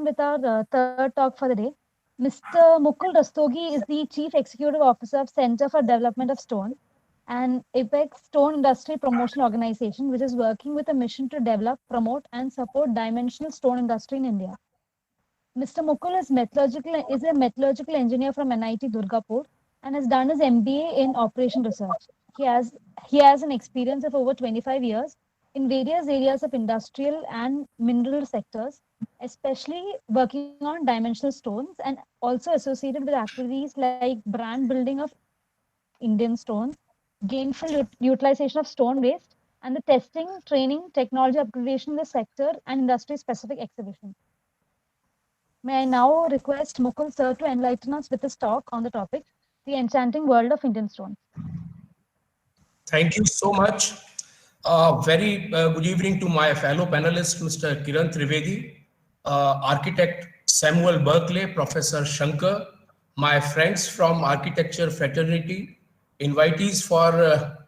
with our third talk for the day. Mr. Mukul Rastogi is the Chief Executive Officer of Center for Development of Stone, an apex stone industry promotional organization which is working with a mission to develop, promote, and support dimensional stone industry in India. Mr. Mukul is a metallurgical engineer from NIT Durgapur and has done his MBA in operation research. He has an experience of over 25 years in various areas of industrial and mineral sectors, especially working on dimensional stones and also associated with activities like brand building of Indian stones, gainful utilization of stone waste, and the testing, training, technology upgradation in the sector and industry-specific exhibitions. May I now request Mukul sir to enlighten us with his talk on the topic, the enchanting world of Indian stones. Thank you so much. Very good evening to my fellow panelist, Mr. Kiran Trivedi, architect Samuel Berkeley, Professor Shankar, my friends from architecture fraternity, invitees for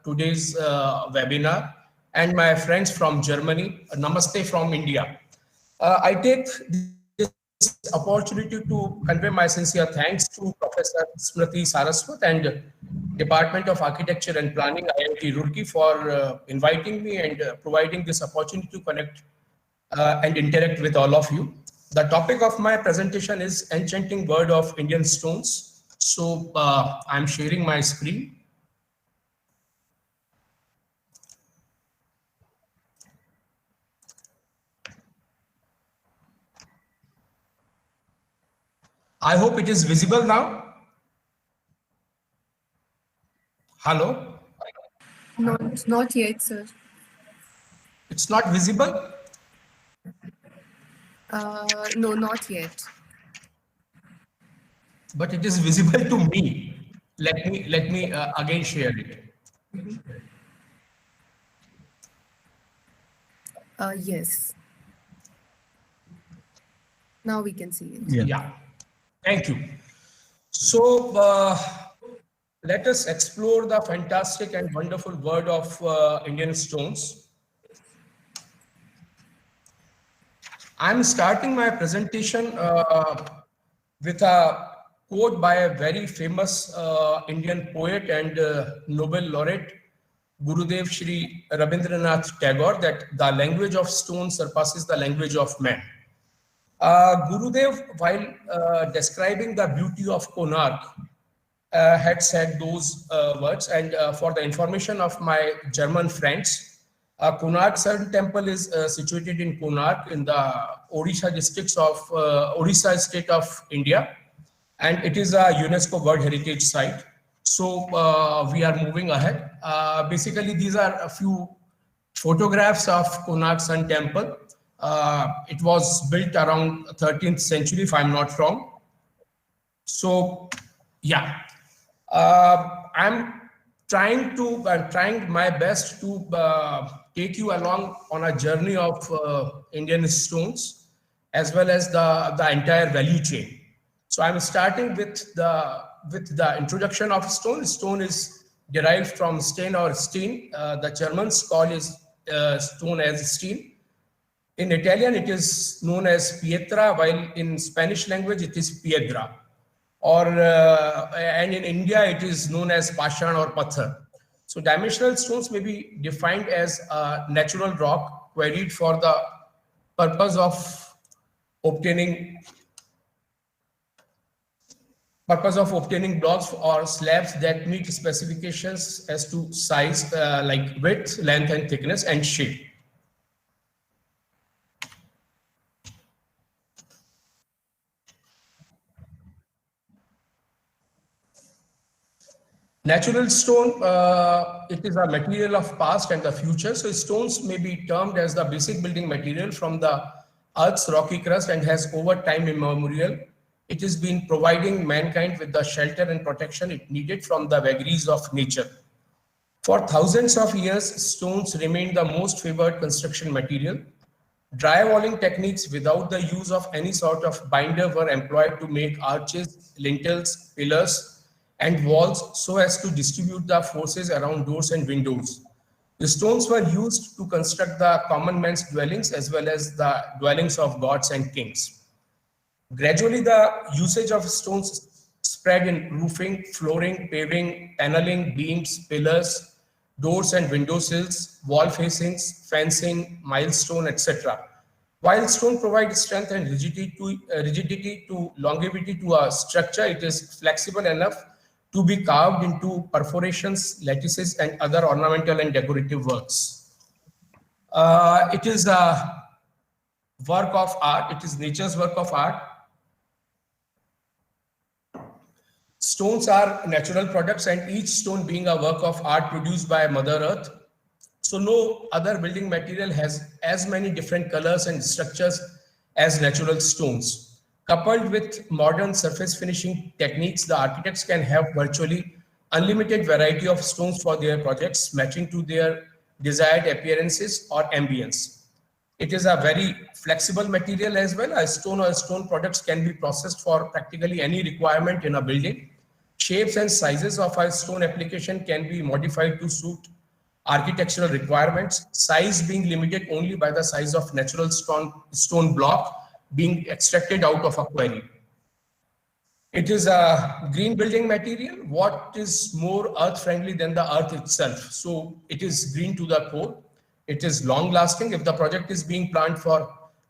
today's webinar, and my friends from Germany. Namaste from India. I take this opportunity to convey my sincere thanks to Professor Smriti Saraswat and Department of Architecture and Planning, IIT Roorkee, for inviting me and providing this opportunity to connect and interact with all of you. The topic of my presentation is Enchanting World of Indian Stones. So I'm sharing my screen. I hope it is visible now. Hello? No, not yet, sir. It's not visible? No, not yet. But it is visible to me. Let me again share it. Yes. Now we can see it. Yeah. Thank you. So let us explore the fantastic and wonderful world of Indian stones. I'm starting my presentation with a quote by a very famous Indian poet and Nobel laureate, Gurudev Shri Rabindranath Tagore, that the language of stone surpasses the language of man. Gurudev, while describing the beauty of Konark, had said those words, and for the information of my German friends, Konark Sun Temple is situated in Konark in the Odisha districts of Odisha state of India, and it is a UNESCO World Heritage Site. So we are moving ahead. Basically, these are a few photographs of Konark Sun Temple. It was built around 13th century, if I'm not wrong. So, yeah, I'm trying my best to take you along on a journey of Indian stones, as well as the entire value chain. So I'm starting with the introduction of stone. Stone is derived from Stein or Steen. The Germans call is stone as Steen. In Italian, it is known as pietra, while in Spanish language, it is piedra. And in India, it is known as pashan or pathar. So dimensional stones may be defined as a natural rock quarried for the purpose of obtaining blocks or slabs that meet specifications as to size, like width, length, and thickness, and shape. Natural stone, it is a material of past and the future. So stones may be termed as the basic building material from the Earth's rocky crust, and has over time immemorial, it has been providing mankind with the shelter and protection it needed from the vagaries of nature. For thousands of years, stones remained the most favored construction material. Drywalling techniques without the use of any sort of binder were employed to make arches, lintels, pillars, and walls so as to distribute the forces around doors and windows. The stones were used to construct the common man's dwellings as well as the dwellings of gods and kings. Gradually, the usage of stones spread in roofing, flooring, paving, paneling, beams, pillars, doors and window sills, wall facings, fencing, milestone, etc. While stone provides strength and rigidity to longevity to a structure, it is flexible enough to be carved into perforations, lattices, and other ornamental and decorative works. It is a work of art. It is nature's work of art. Stones are natural products, and each stone being a work of art produced by Mother Earth. So no other building material has as many different colors and structures as natural stones. Coupled with modern surface finishing techniques, the architects can have virtually unlimited variety of stones for their projects, matching to their desired appearances or ambience. It is a very flexible material as well. A stone or stone products can be processed for practically any requirement in a building. Shapes and sizes of a stone application can be modified to suit architectural requirements, size being limited only by the size of natural stone block being extracted out of a quarry. It is a green building material. What is more earth friendly than the earth itself? So it is green to the core. It is long lasting. If the project is being planned to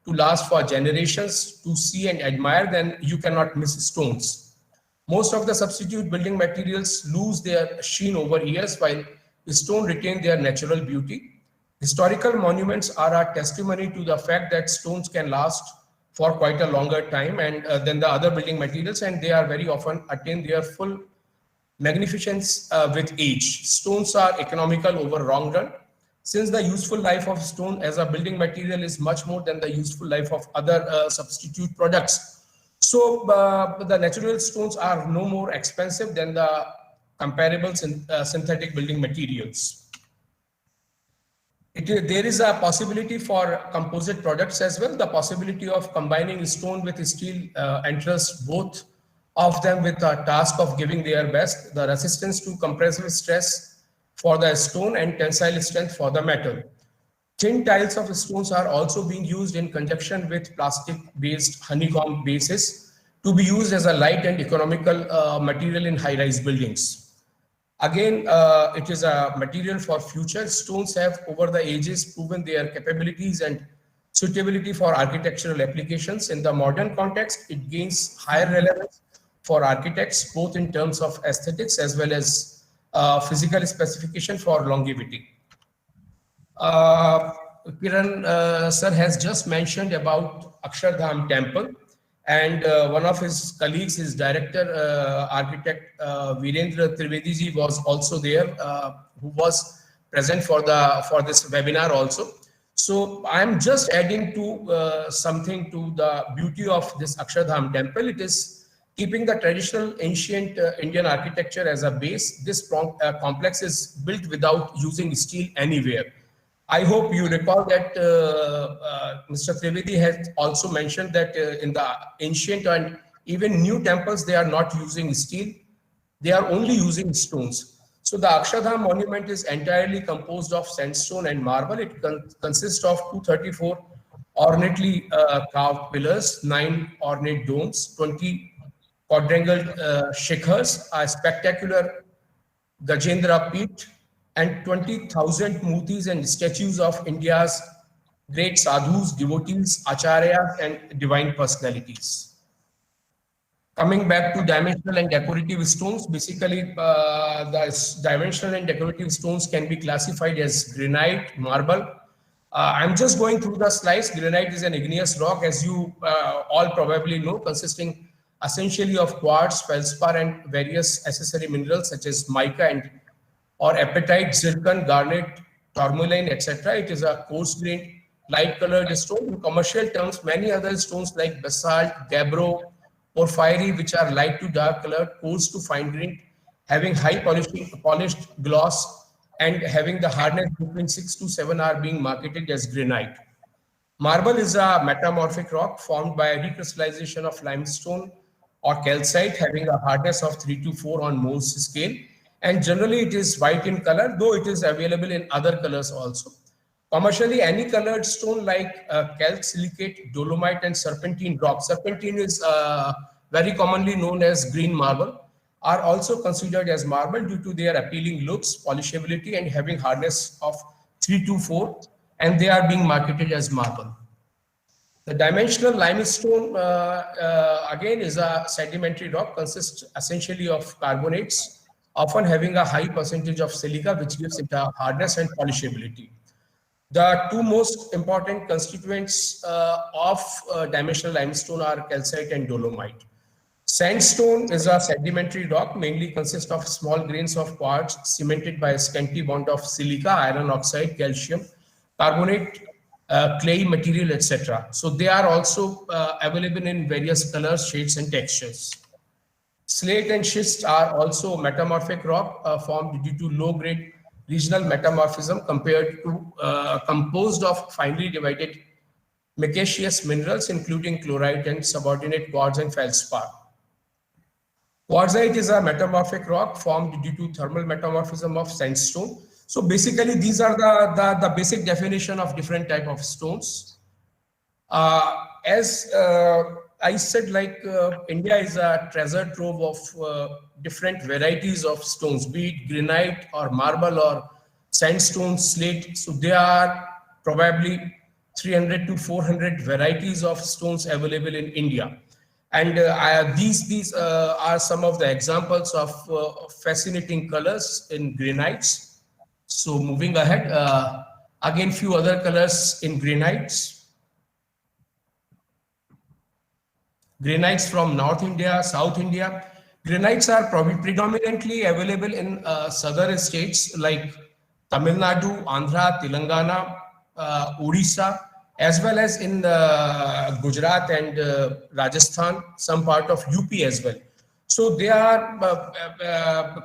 last for generations to see and admire, then you cannot miss stones. Most of the substitute building materials lose their sheen over years, while stone retain their natural beauty. Historical monuments are a testimony to the fact that stones can last for quite a longer time and than the other building materials, and they are very often attain their full magnificence with age. Stones are economical over long run, since the useful life of stone as a building material is much more than the useful life of other substitute products. So the natural stones are no more expensive than the comparable synthetic building materials. There is a possibility for composite products as well. The possibility of combining stone with steel entrusts both of them with a task of giving their best, the resistance to compressive stress for the stone and tensile strength for the metal. Thin tiles of stones are also being used in conjunction with plastic-based honeycomb bases to be used as a light and economical material in high-rise buildings. Again, it is a material for future. Stones have over the ages proven their capabilities and suitability for architectural applications. In the modern context, it gains higher relevance for architects, both in terms of aesthetics as well as physical specification for longevity. Kiran sir has just mentioned about Akshardham temple, and one of his colleagues, his director, architect Virendra Trivedi ji was also there, who was present for this webinar also. So I'm just adding to something to the beauty of this Akshardham temple. It is keeping the traditional ancient Indian architecture as a base. This complex is built without using steel anywhere. I hope you recall that Mr. Trivedi has also mentioned that in the ancient and even new temples, they are not using steel. They are only using stones. So the Akshardham monument is entirely composed of sandstone and marble. It consists of 234 ornately carved pillars, 9 ornate domes, 20 quadrangle shikhars, a spectacular Gajendra Peeth, and 20,000 murtis and statues of India's great sadhus, devotees, acharyas, and divine personalities. Coming back to dimensional and decorative stones, basically the dimensional and decorative stones can be classified as granite, marble. I'm just going through the slides. Granite is an igneous rock, as you all probably know, consisting essentially of quartz, feldspar, and various accessory minerals such as mica or apatite, zircon, garnet, tourmaline, etc. It is a coarse-grained, light-colored stone. In commercial terms, many other stones like basalt, gabbro, porphyry, which are light to dark colored, coarse to fine-grained, having high polished gloss, and having the hardness between 6 to 7 are being marketed as granite. Marble is a metamorphic rock formed by recrystallization of limestone or calcite, having a hardness of 3 to 4 on Mohs scale. And generally it is white in color, though it is available in other colors also. Commercially, any colored stone like calc, silicate, dolomite, and serpentine rock. Serpentine is very commonly known as green marble, are also considered as marble due to their appealing looks, polishability, and having hardness of 3 to 4, and they are being marketed as marble. The dimensional limestone, again, is a sedimentary rock, consists essentially of carbonates, often having a high percentage of silica, which gives it a hardness and polishability. The two most important constituents of dimensional limestone are calcite and dolomite. Sandstone is a sedimentary rock, mainly consists of small grains of quartz cemented by a scanty bond of silica, iron oxide, calcium, carbonate, clay material, etc. So they are also available in various colors, shades, and textures. Slate and schist are also metamorphic rock formed due to low-grade regional metamorphism compared to composed of finely divided micaceous minerals, including chlorite and subordinate quartz and feldspar. Quartzite is a metamorphic rock formed due to thermal metamorphism of sandstone. So basically, these are the basic definition of different type of stones. As I said, like India is a treasure trove of different varieties of stones, be it granite or marble or sandstone, slate. So there are probably 300 to 400 varieties of stones available in India. And these are some of the examples of fascinating colors in granites. So moving ahead, again, few other colors in granites. Granites from North India, South India. Granites are probably predominantly available in southern states like Tamil Nadu, Andhra, Telangana, Odisha, as well as in Gujarat and Rajasthan, some part of UP as well. So they are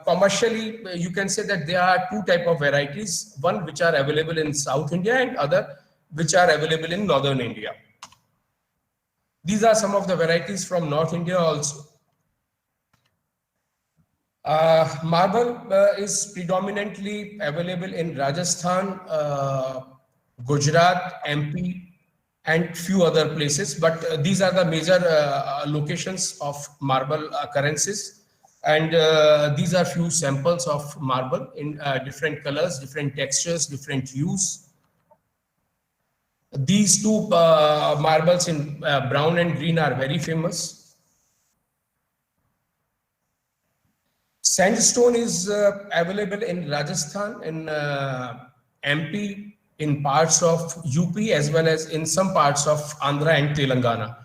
commercially, you can say that there are two type of varieties, one which are available in South India and other which are available in Northern India. These are some of the varieties from North India also. Marble is predominantly available in Rajasthan, Gujarat, MP, and few other places. But these are the major locations of marble occurrences. And these are few samples of marble in different colors, different textures, different hues. These two marbles in brown and green are very famous. Sandstone is available in Rajasthan, in MP, in parts of UP, as well as in some parts of Andhra and Telangana.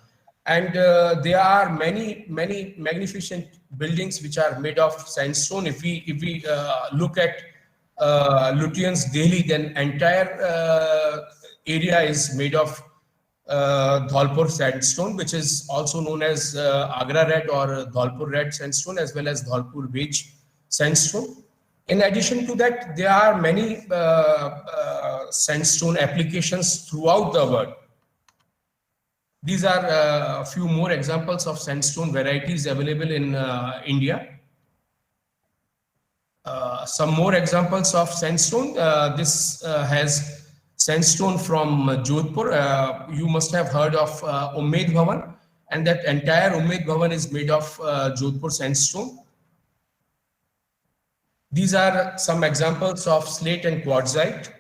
And there are many magnificent buildings which are made of sandstone. If we look at Lutyens Delhi, then entire area is made of Dholpur sandstone, which is also known as Agra red or Dholpur red sandstone, as well as Dholpur beige sandstone. In addition to that, there are many sandstone applications throughout the world. These are a few more examples of sandstone varieties available in India. Some more examples of sandstone. This has sandstone from Jodhpur. You must have heard of Umaid Bhavan, and that entire Umaid Bhavan is made of Jodhpur sandstone. These are some examples of slate and quartzite.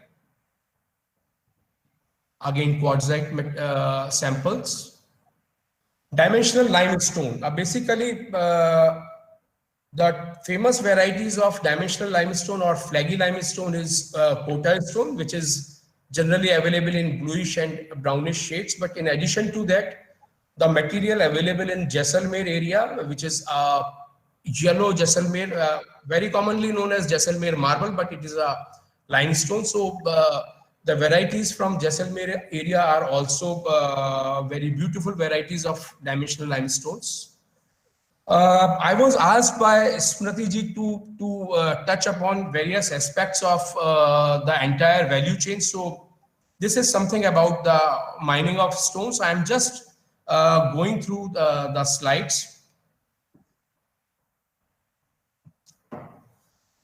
Again, quartzite samples. Dimensional limestone. Basically, the famous varieties of dimensional limestone or flaggy limestone is Kota stone, which is generally available in bluish and brownish shades. But in addition to that, the material available in Jaisalmer area, which is yellow Jaisalmer, very commonly known as Jaisalmer marble, but it is a limestone. So the varieties from Jaisalmer area are also very beautiful varieties of dimensional limestones. I was asked by Smriti ji to touch upon various aspects of the entire value chain. So this is something about the mining of stones. I am just going through the slides.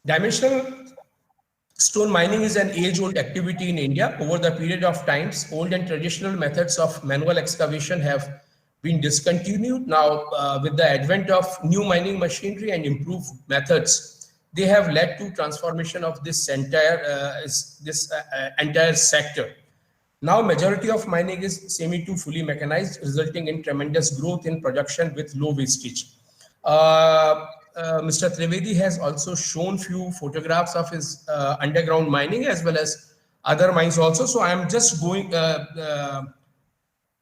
Dimensional Stone mining is an age-old activity in India. Over the period of times, old and traditional methods of manual excavation have been discontinued. Now, with the advent of new mining machinery and improved methods, they have led to transformation of this entire sector. Now, majority of mining is semi to fully mechanized, resulting in tremendous growth in production with low wastage. Mr. Trivedi has also shown few photographs of his underground mining as well as other mines also. So I am just going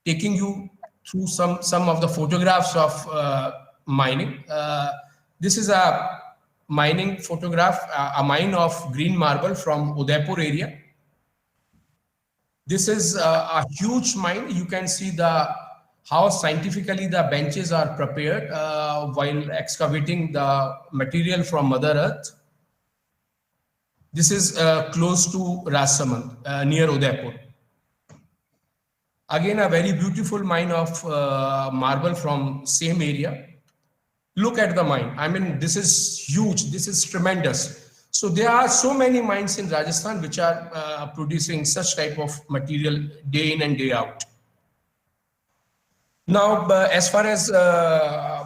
taking you through some of the photographs of mining. This is a mining photograph, a mine of green marble from Udaipur area. This is a huge mine. You can see how scientifically the benches are prepared while excavating the material from Mother Earth. This is close to Rajsamand, near Udaipur. Again, a very beautiful mine of marble from same area. Look at the mine. I mean, this is huge. This is tremendous. So there are so many mines in Rajasthan which are producing such type of material day in and day out. Now, as far as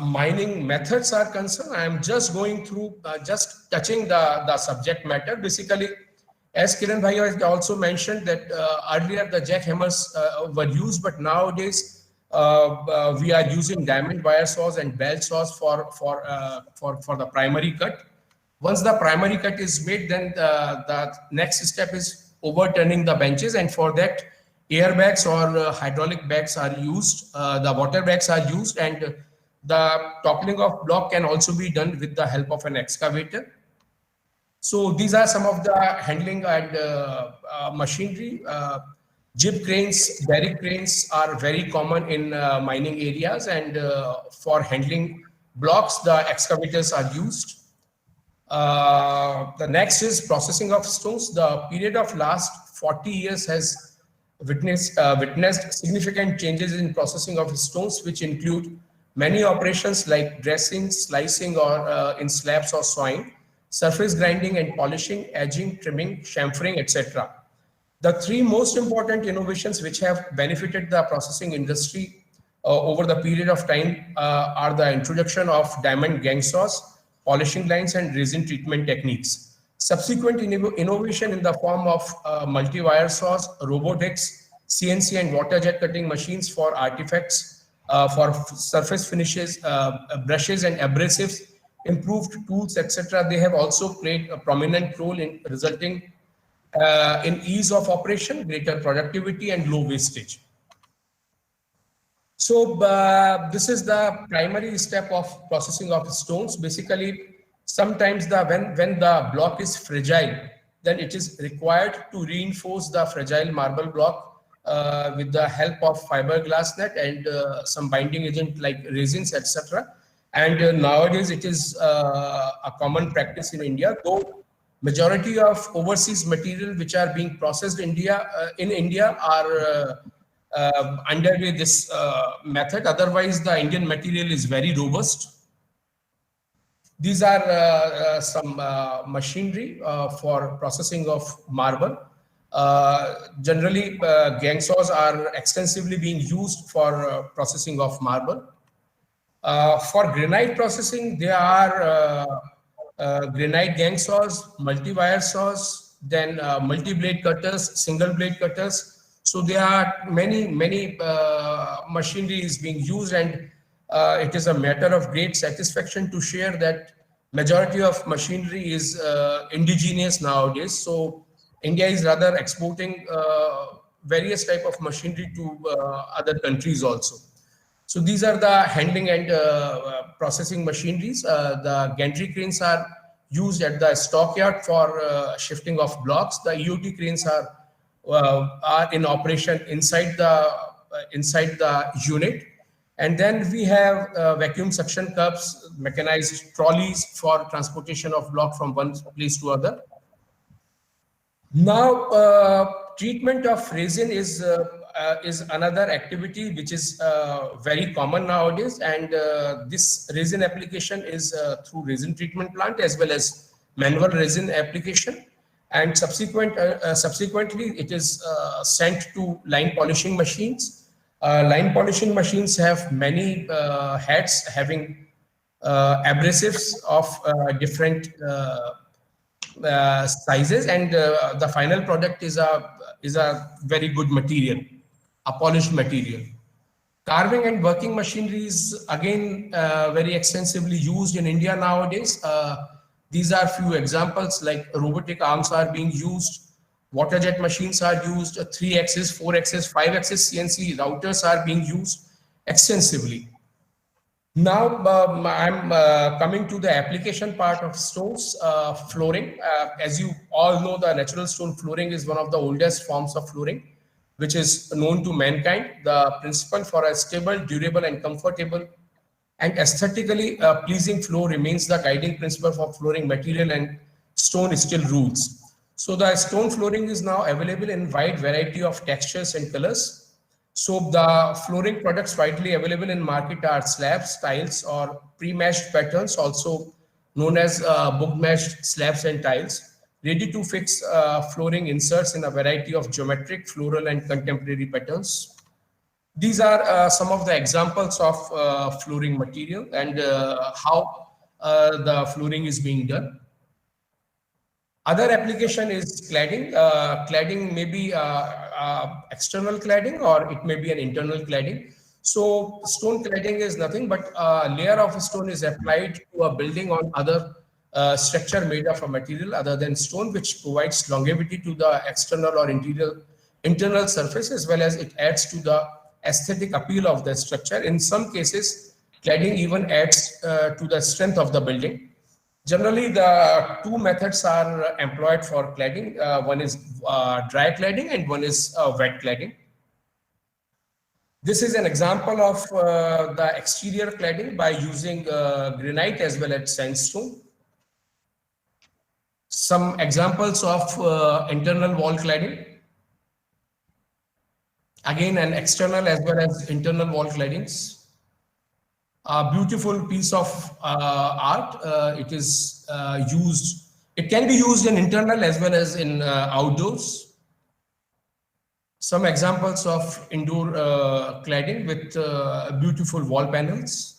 mining methods are concerned, I am just going through, just touching the subject matter. Basically, as Kiran Bhai has also mentioned that earlier the jackhammers were used, but nowadays we are using diamond wire saws and bell saws for the primary cut. Once the primary cut is made, then the next step is overturning the benches, and for that airbags or hydraulic bags are used, the water bags are used, and the toppling of block can also be done with the help of an excavator. So these are some of the handling and machinery. Jib cranes, derrick cranes are very common in mining areas, and for handling blocks, the excavators are used. The next is processing of stones. The period of last 40 years has witnessed significant changes in processing of stones, which include many operations like dressing, slicing, or in slabs or sawing, surface grinding and polishing, edging, trimming, chamfering, etc. The three most important innovations which have benefited the processing industry over the period of time are the introduction of diamond gang saws, polishing lines, and resin treatment techniques. Subsequent innovation in the form of multi-wire saws, robotics, CNC and water jet cutting machines for artifacts, for surface finishes, brushes and abrasives, improved tools, etc. They have also played a prominent role in resulting in ease of operation, greater productivity, and low wastage. So this is the primary step of processing of stones. Basically, sometimes when the block is fragile, then it is required to reinforce the fragile marble block with the help of fiberglass net and some binding agent like resins, etc. And nowadays it is a common practice in India, though majority of overseas material which are being processed in India are underway this method. Otherwise, the Indian material is very robust. These are some machinery for processing of marble. Generally, gang saws are extensively being used for processing of marble. For granite processing, there are granite gang saws, multi-wire saws, then multi-blade cutters, single blade cutters. So there are many machinery is being used, and it is a matter of great satisfaction to share that majority of machinery is indigenous nowadays. So India is rather exporting various type of machinery to other countries also. So these are the handling and processing machineries. The gantry cranes are used at the stockyard for shifting of blocks. The EOT cranes are in operation inside the unit. And then we have vacuum suction cups, mechanized trolleys for transportation of block from one place to other. Now, treatment of resin is another activity which is very common nowadays, and this resin application is through resin treatment plant as well as manual resin application. and subsequently it is sent to line polishing machines. Line polishing machines have many heads having abrasives of different sizes, and the final product is a very good material, a polished material. Carving and working machinery is again very extensively used in India nowadays. These are few examples, like robotic arms are being used, water jet machines are used, 3-axis, 4-axis, 5-axis CNC routers are being used extensively. Now I'm coming to the application part of stones, flooring. As you all know, the natural stone flooring is one of the oldest forms of flooring, which is known to mankind. The principle for a stable, durable, and comfortable and aesthetically pleasing floor remains the guiding principle for flooring material, and stone still rules. So the stone flooring is now available in wide variety of textures and colors. So the flooring products widely available in market are slabs, tiles, or pre-matched patterns, also known as book-matched slabs and tiles. Ready-to-fix flooring inserts in a variety of geometric, floral, and contemporary patterns. These are some of the examples of flooring material and how the flooring is being done. Other application is cladding. Cladding may be external cladding, or it may be an internal cladding. So stone cladding is nothing but a layer of stone is applied to a building on other structure made of a material other than stone, which provides longevity to the external or internal surface, as well as it adds to the aesthetic appeal of the structure. In some cases, cladding even adds to the strength of the building. Generally, the two methods are employed for cladding. One is dry cladding and one is wet cladding. This is an example of the exterior cladding by using granite as well as sandstone. Some examples of internal wall cladding. Again, an external as well as internal wall claddings. A beautiful piece of art. It is used. It can be used in internal as well as in outdoors. Some examples of indoor cladding with beautiful wall panels.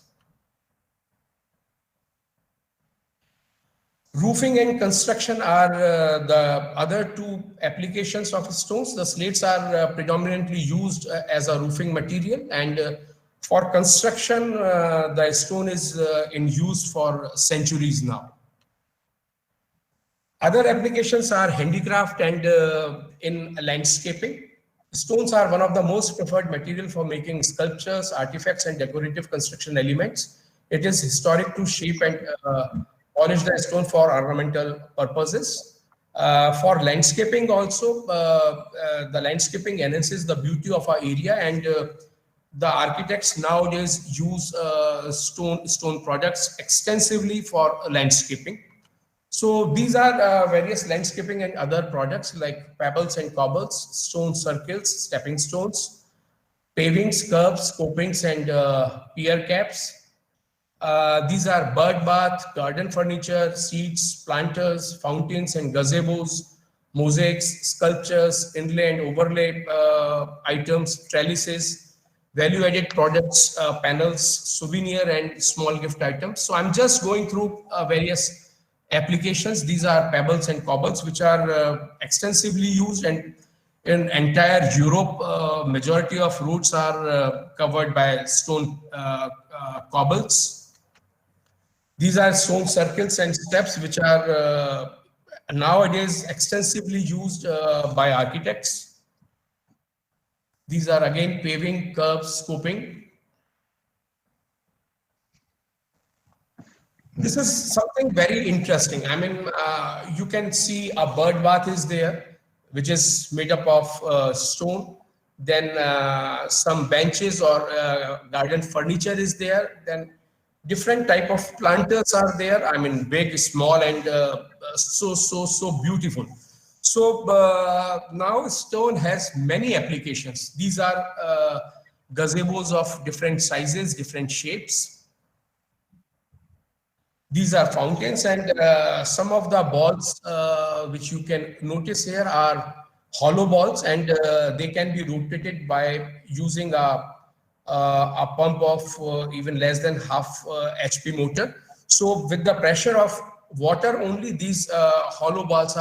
Roofing and construction are the other two applications of stones. The slates are predominantly used as a roofing material, and for construction, the stone is in use for centuries now. Other applications are handicraft and in landscaping. Stones are one of the most preferred material for making sculptures, artifacts, and decorative construction elements. It is historic to shape and polish the stone for ornamental purposes. For landscaping also, the landscaping enhances the beauty of our area, and the architects nowadays use stone products extensively for landscaping. So these are various landscaping and other products like pebbles and cobbles, stone circles, stepping stones, pavings, curbs, copings, and pier caps. These are bird bath, garden furniture, seats, planters, fountains and gazebos, mosaics, sculptures, inlay and overlay items, trellises, value-added products, panels, souvenir and small gift items. So I'm just going through various applications. These are pebbles and cobbles, which are extensively used, and in entire Europe, majority of roads are covered by stone cobbles. These are stone circles and steps, which are nowadays extensively used by architects. These are again paving, curbs, scoping. This is something very interesting. I mean, you can see a bird bath is there, which is made up of stone. Then some benches or garden furniture is there. Then different type of planters are there. I mean, big, small, and so beautiful. So now stone has many applications. These are gazebos of different sizes, different shapes. These are fountains, and some of the balls which you can notice here are hollow balls, and they can be rotated by using a pump of even less than half HP motor. So with the pressure of water only, these hollow balls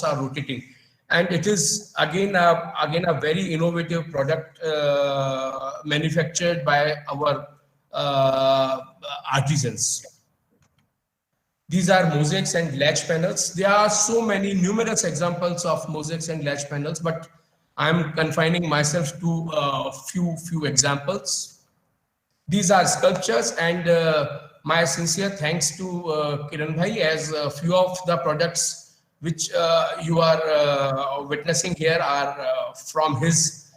are rotating, and it is again a very innovative product manufactured by our artisans. These are mosaics and latch panels. There are so many numerous examples of mosaics and latch panels, but I'm confining myself to a few examples. These are sculptures, and my sincere thanks to Kiran Bhai, as a few of the products which you are witnessing here are from his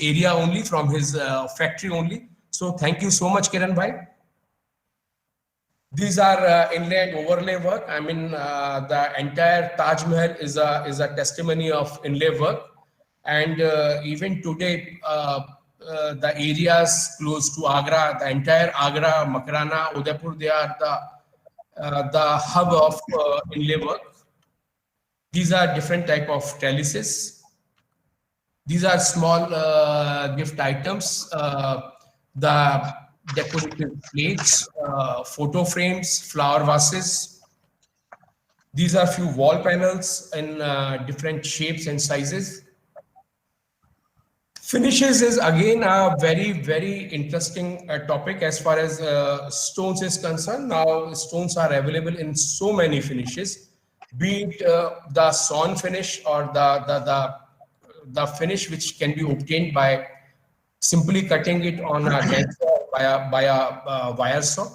area only, from his factory only. So thank you so much, Kiran Bhai. These are inlay and overlay work. I mean, the entire Taj Mahal is a testimony of inlay work, and even today, the areas close to Agra, the entire Agra, Makrana, Udaipur, they are the hub of inlay work. These are different type of trellises. These are small gift items. The decorative plates, photo frames, flower vases. These are few wall panels in different shapes and sizes. Finishes is again a very interesting topic as far as stones is concerned. Now stones are available in so many finishes, be it the sawn finish or the finish which can be obtained by simply cutting it on a by a wire saw.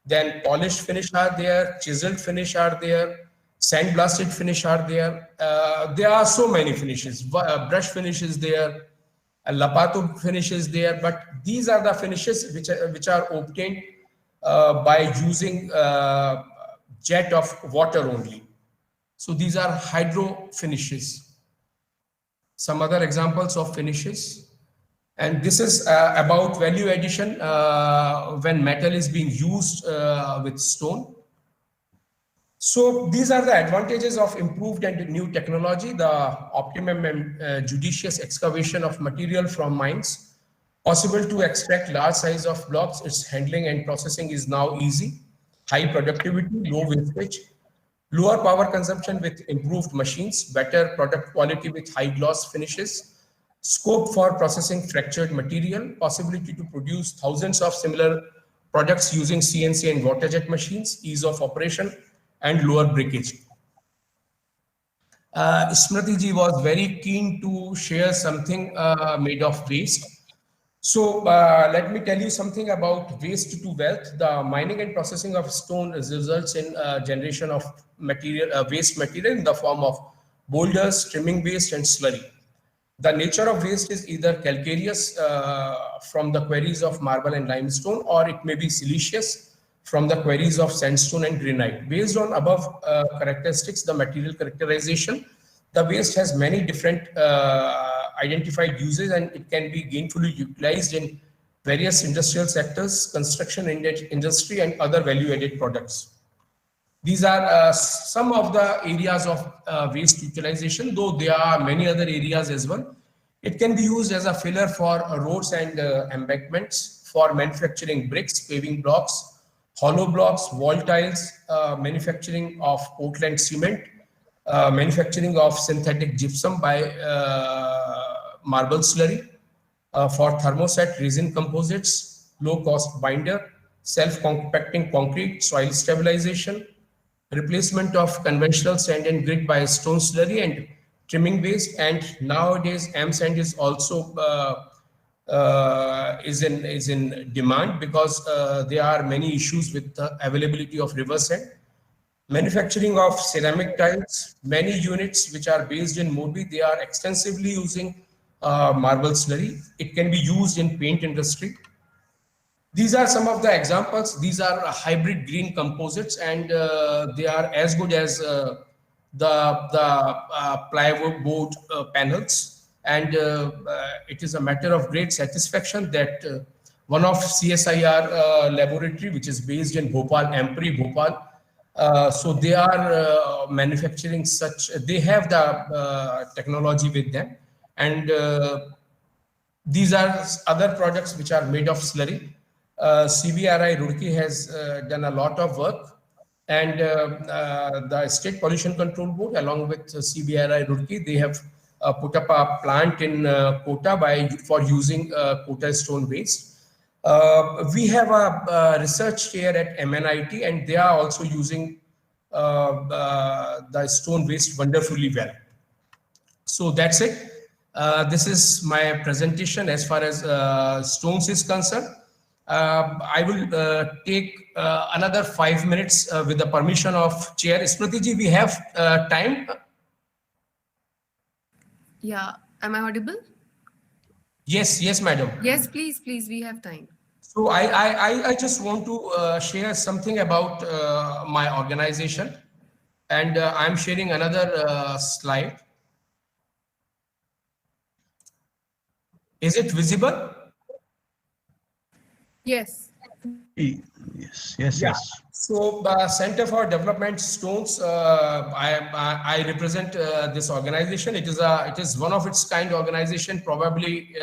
Then polished finish are there, chiseled finish are there, sandblasted finish are there. There are so many finishes. Brush finish is there, a lapato finish is there, but these are the finishes which are obtained by using jet of water only. So these are hydro finishes. Some other examples of finishes. And this is about value addition when metal is being used with stone. So these are the advantages of improved and new technology: the optimum and judicious excavation of material from mines, possible to extract large size of blocks. Its handling and processing is now easy, high productivity, low wastage, lower power consumption with improved machines, better product quality with high gloss finishes, scope for processing fractured material, possibility to produce thousands of similar products using CNC and water jet machines, ease of operation, and lower breakage. Smriti ji was very keen to share something made of waste. So let me tell you something about waste to wealth. The mining and processing of stone results in generation of material, waste material in the form of boulders, trimming waste, and slurry. The nature of waste is either calcareous from the quarries of marble and limestone, or it may be siliceous from the quarries of sandstone and granite. Based on above characteristics, the material characterization, the waste has many different identified uses, and it can be gainfully utilized in various industrial sectors, construction industry, and other value-added products. These are some of the areas of waste utilization, though there are many other areas as well. It can be used as a filler for roads and embankments, for manufacturing bricks, paving blocks, hollow blocks, wall tiles, manufacturing of Portland cement, manufacturing of synthetic gypsum by marble slurry, for thermoset resin composites, low-cost binder, self-compacting concrete, soil stabilization, replacement of conventional sand and grit by stone slurry and trimming waste. And nowadays M-sand is also is in demand, because there are many issues with the availability of river sand. Manufacturing of ceramic tiles, many units which are based in Morbi, they are extensively using marble slurry. It can be used in paint industry. These are some of the examples. These are hybrid green composites, and they are as good as the plywood board panels. And it is a matter of great satisfaction that one of CSIR laboratory, which is based in Bhopal, Ampri, Bhopal. So they are manufacturing such, they have the technology with them. And these are other products which are made of slurry. CBRI Roorkee has done a lot of work, and the State Pollution Control Board, along with CBRI Roorkee, they have put up a plant in Kota for using Kota stone waste. We have a research here at MNIT, and they are also using the stone waste wonderfully well. So that's it. This is my presentation as far as stones is concerned. I will take another 5 minutes with the permission of Chair. Smriti ji, we have time. Yeah. Am I audible? Yes, yes, madam. Yes, please, we have time. So I just want to share something about my organization, and I'm sharing another slide. Is it visible? Yes. Yes. So Center for Development Stones, I represent this organization. It is one of its kind organization, probably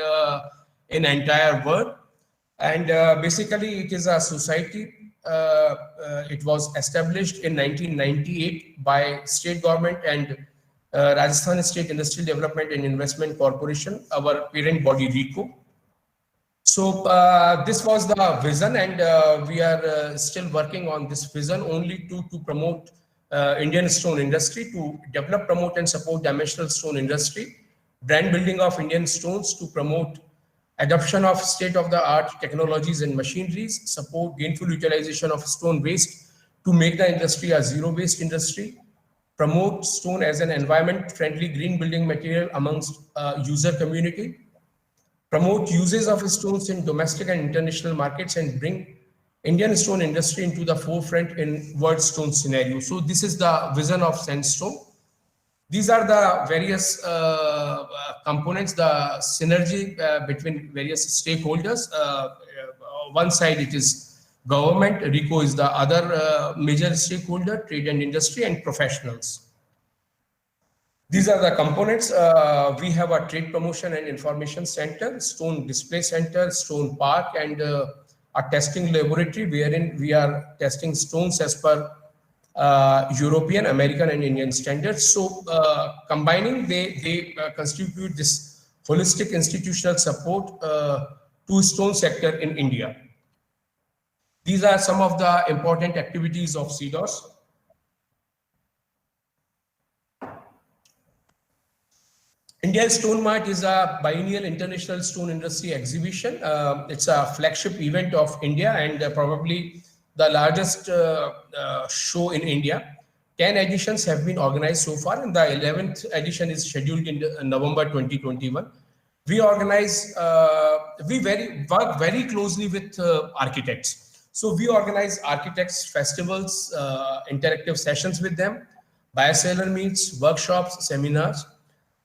in entire world. And basically it is a society. It was established in 1998 by state government and Rajasthan State Industrial Development and Investment Corporation, our parent body RICO. So this was the vision, and we are still working on this vision only to promote Indian stone industry, to develop, promote and support dimensional stone industry, brand building of Indian stones, to promote adoption of state-of-the-art technologies and machineries, support gainful utilization of stone waste to make the industry a zero-waste industry, promote stone as an environment-friendly green building material amongst user community, promote uses of stones in domestic and international markets, and bring Indian stone industry into the forefront in world stone scenario. So this is the vision of Sandstone. These are the various components, the synergy between various stakeholders. One side it is government, RICO is the other major stakeholder, trade and industry, and professionals. These are the components. We have a trade promotion and information center, stone display center, stone park, and a testing laboratory wherein we are testing stones as per European, American, and Indian standards. So combining, they constitute this holistic institutional support to stone sector in India. These are some of the important activities of CDOS. India Stone Mart is a biennial international stone industry exhibition. It's a flagship event of India and probably the largest show in India. 10 editions have been organized so far, and the 11th edition is scheduled in November 2021. We organize, work very closely with architects. So we organize architects festivals, interactive sessions with them, bioseller meets, workshops, seminars.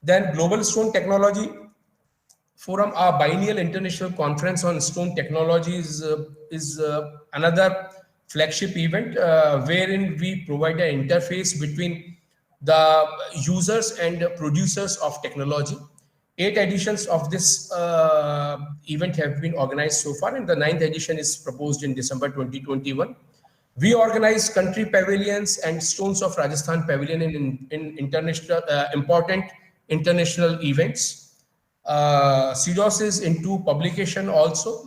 Then Global Stone Technology Forum, our biennial international conference on stone technology, is another flagship event wherein we provide an interface between the users and producers of technology. 8 editions of this event have been organized so far, and the 9th edition is proposed in December 2021. We organize country pavilions and Stones of Rajasthan pavilion in international important international events. CDOS is into publication also.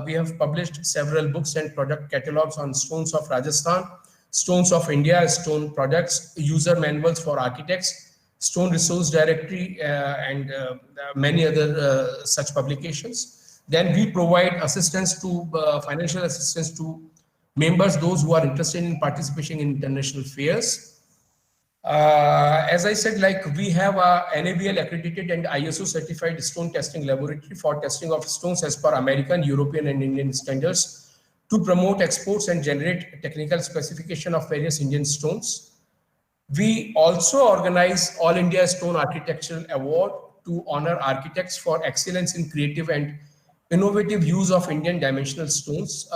We have published several books and product catalogs on Stones of Rajasthan, Stones of India, stone products, user manuals for architects, Stone Resource Directory, and many other such publications. Then we provide assistance to financial assistance to members, those who are interested in participating in international fairs. As I said, like we have a NABL accredited and ISO certified stone testing laboratory for testing of stones as per American, European, and Indian standards to promote exports and generate technical specification of various Indian stones. We also organize All India Stone Architectural Award to honor architects for excellence in creative and innovative use of Indian dimensional stones.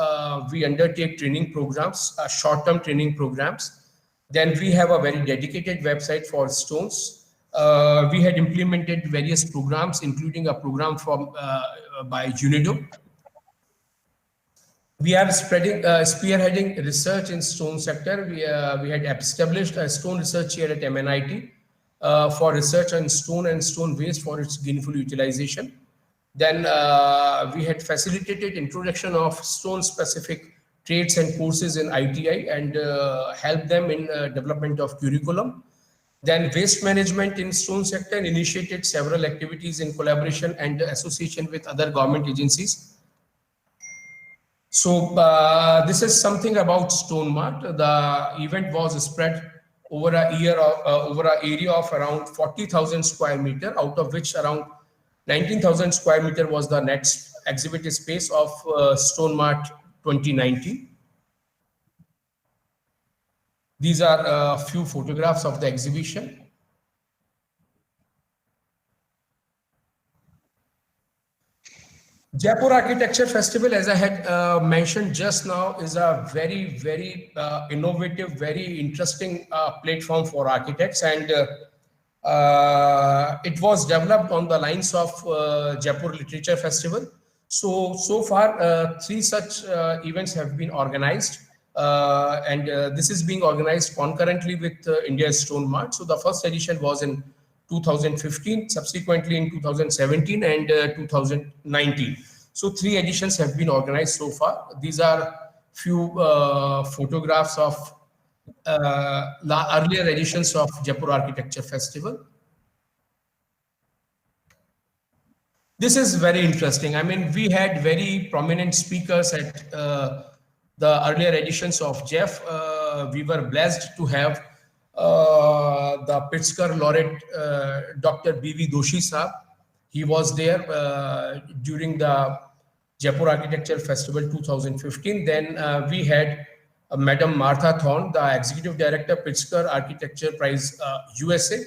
We undertake training programs, short-term training programs. Then we have a very dedicated website for stones. We had implemented various programs, including a program from by UNIDO. We are spearheading research in stone sector. We had established a stone research here at MNIT for research on stone and stone waste for its gainful utilization. Then we had facilitated introduction of stone-specific trades and courses in ITI and helped them in development of curriculum. Then waste management in stone sector initiated several activities in collaboration and association with other government agencies. So this is something about Stone Mart. The event was spread over a year, over an area of around 40,000 square meter, out of which around 19,000 square meter was the net exhibit space of Stone Mart 2019. These are a few photographs of the exhibition. Jaipur Architecture Festival, as I had mentioned just now, is a very, very innovative, very interesting platform for architects, and it was developed on the lines of Jaipur Literature Festival. So far, 3 such events have been organized, and this is being organized concurrently with India's Stone Mart. So the first edition was in 2015, subsequently in 2017 and 2019. So 3 editions have been organized so far. These are few photographs of earlier editions of Jaipur Architecture Festival. This is very interesting. I mean, we had very prominent speakers at the earlier editions of JEF. We were blessed to have the Pritzker laureate, Dr. B.V. Doshi Saab. He was there during the Jaipur Architecture Festival 2015. Then we had Madam Martha Thorne, the Executive Director, Pritzker Architecture Prize USA.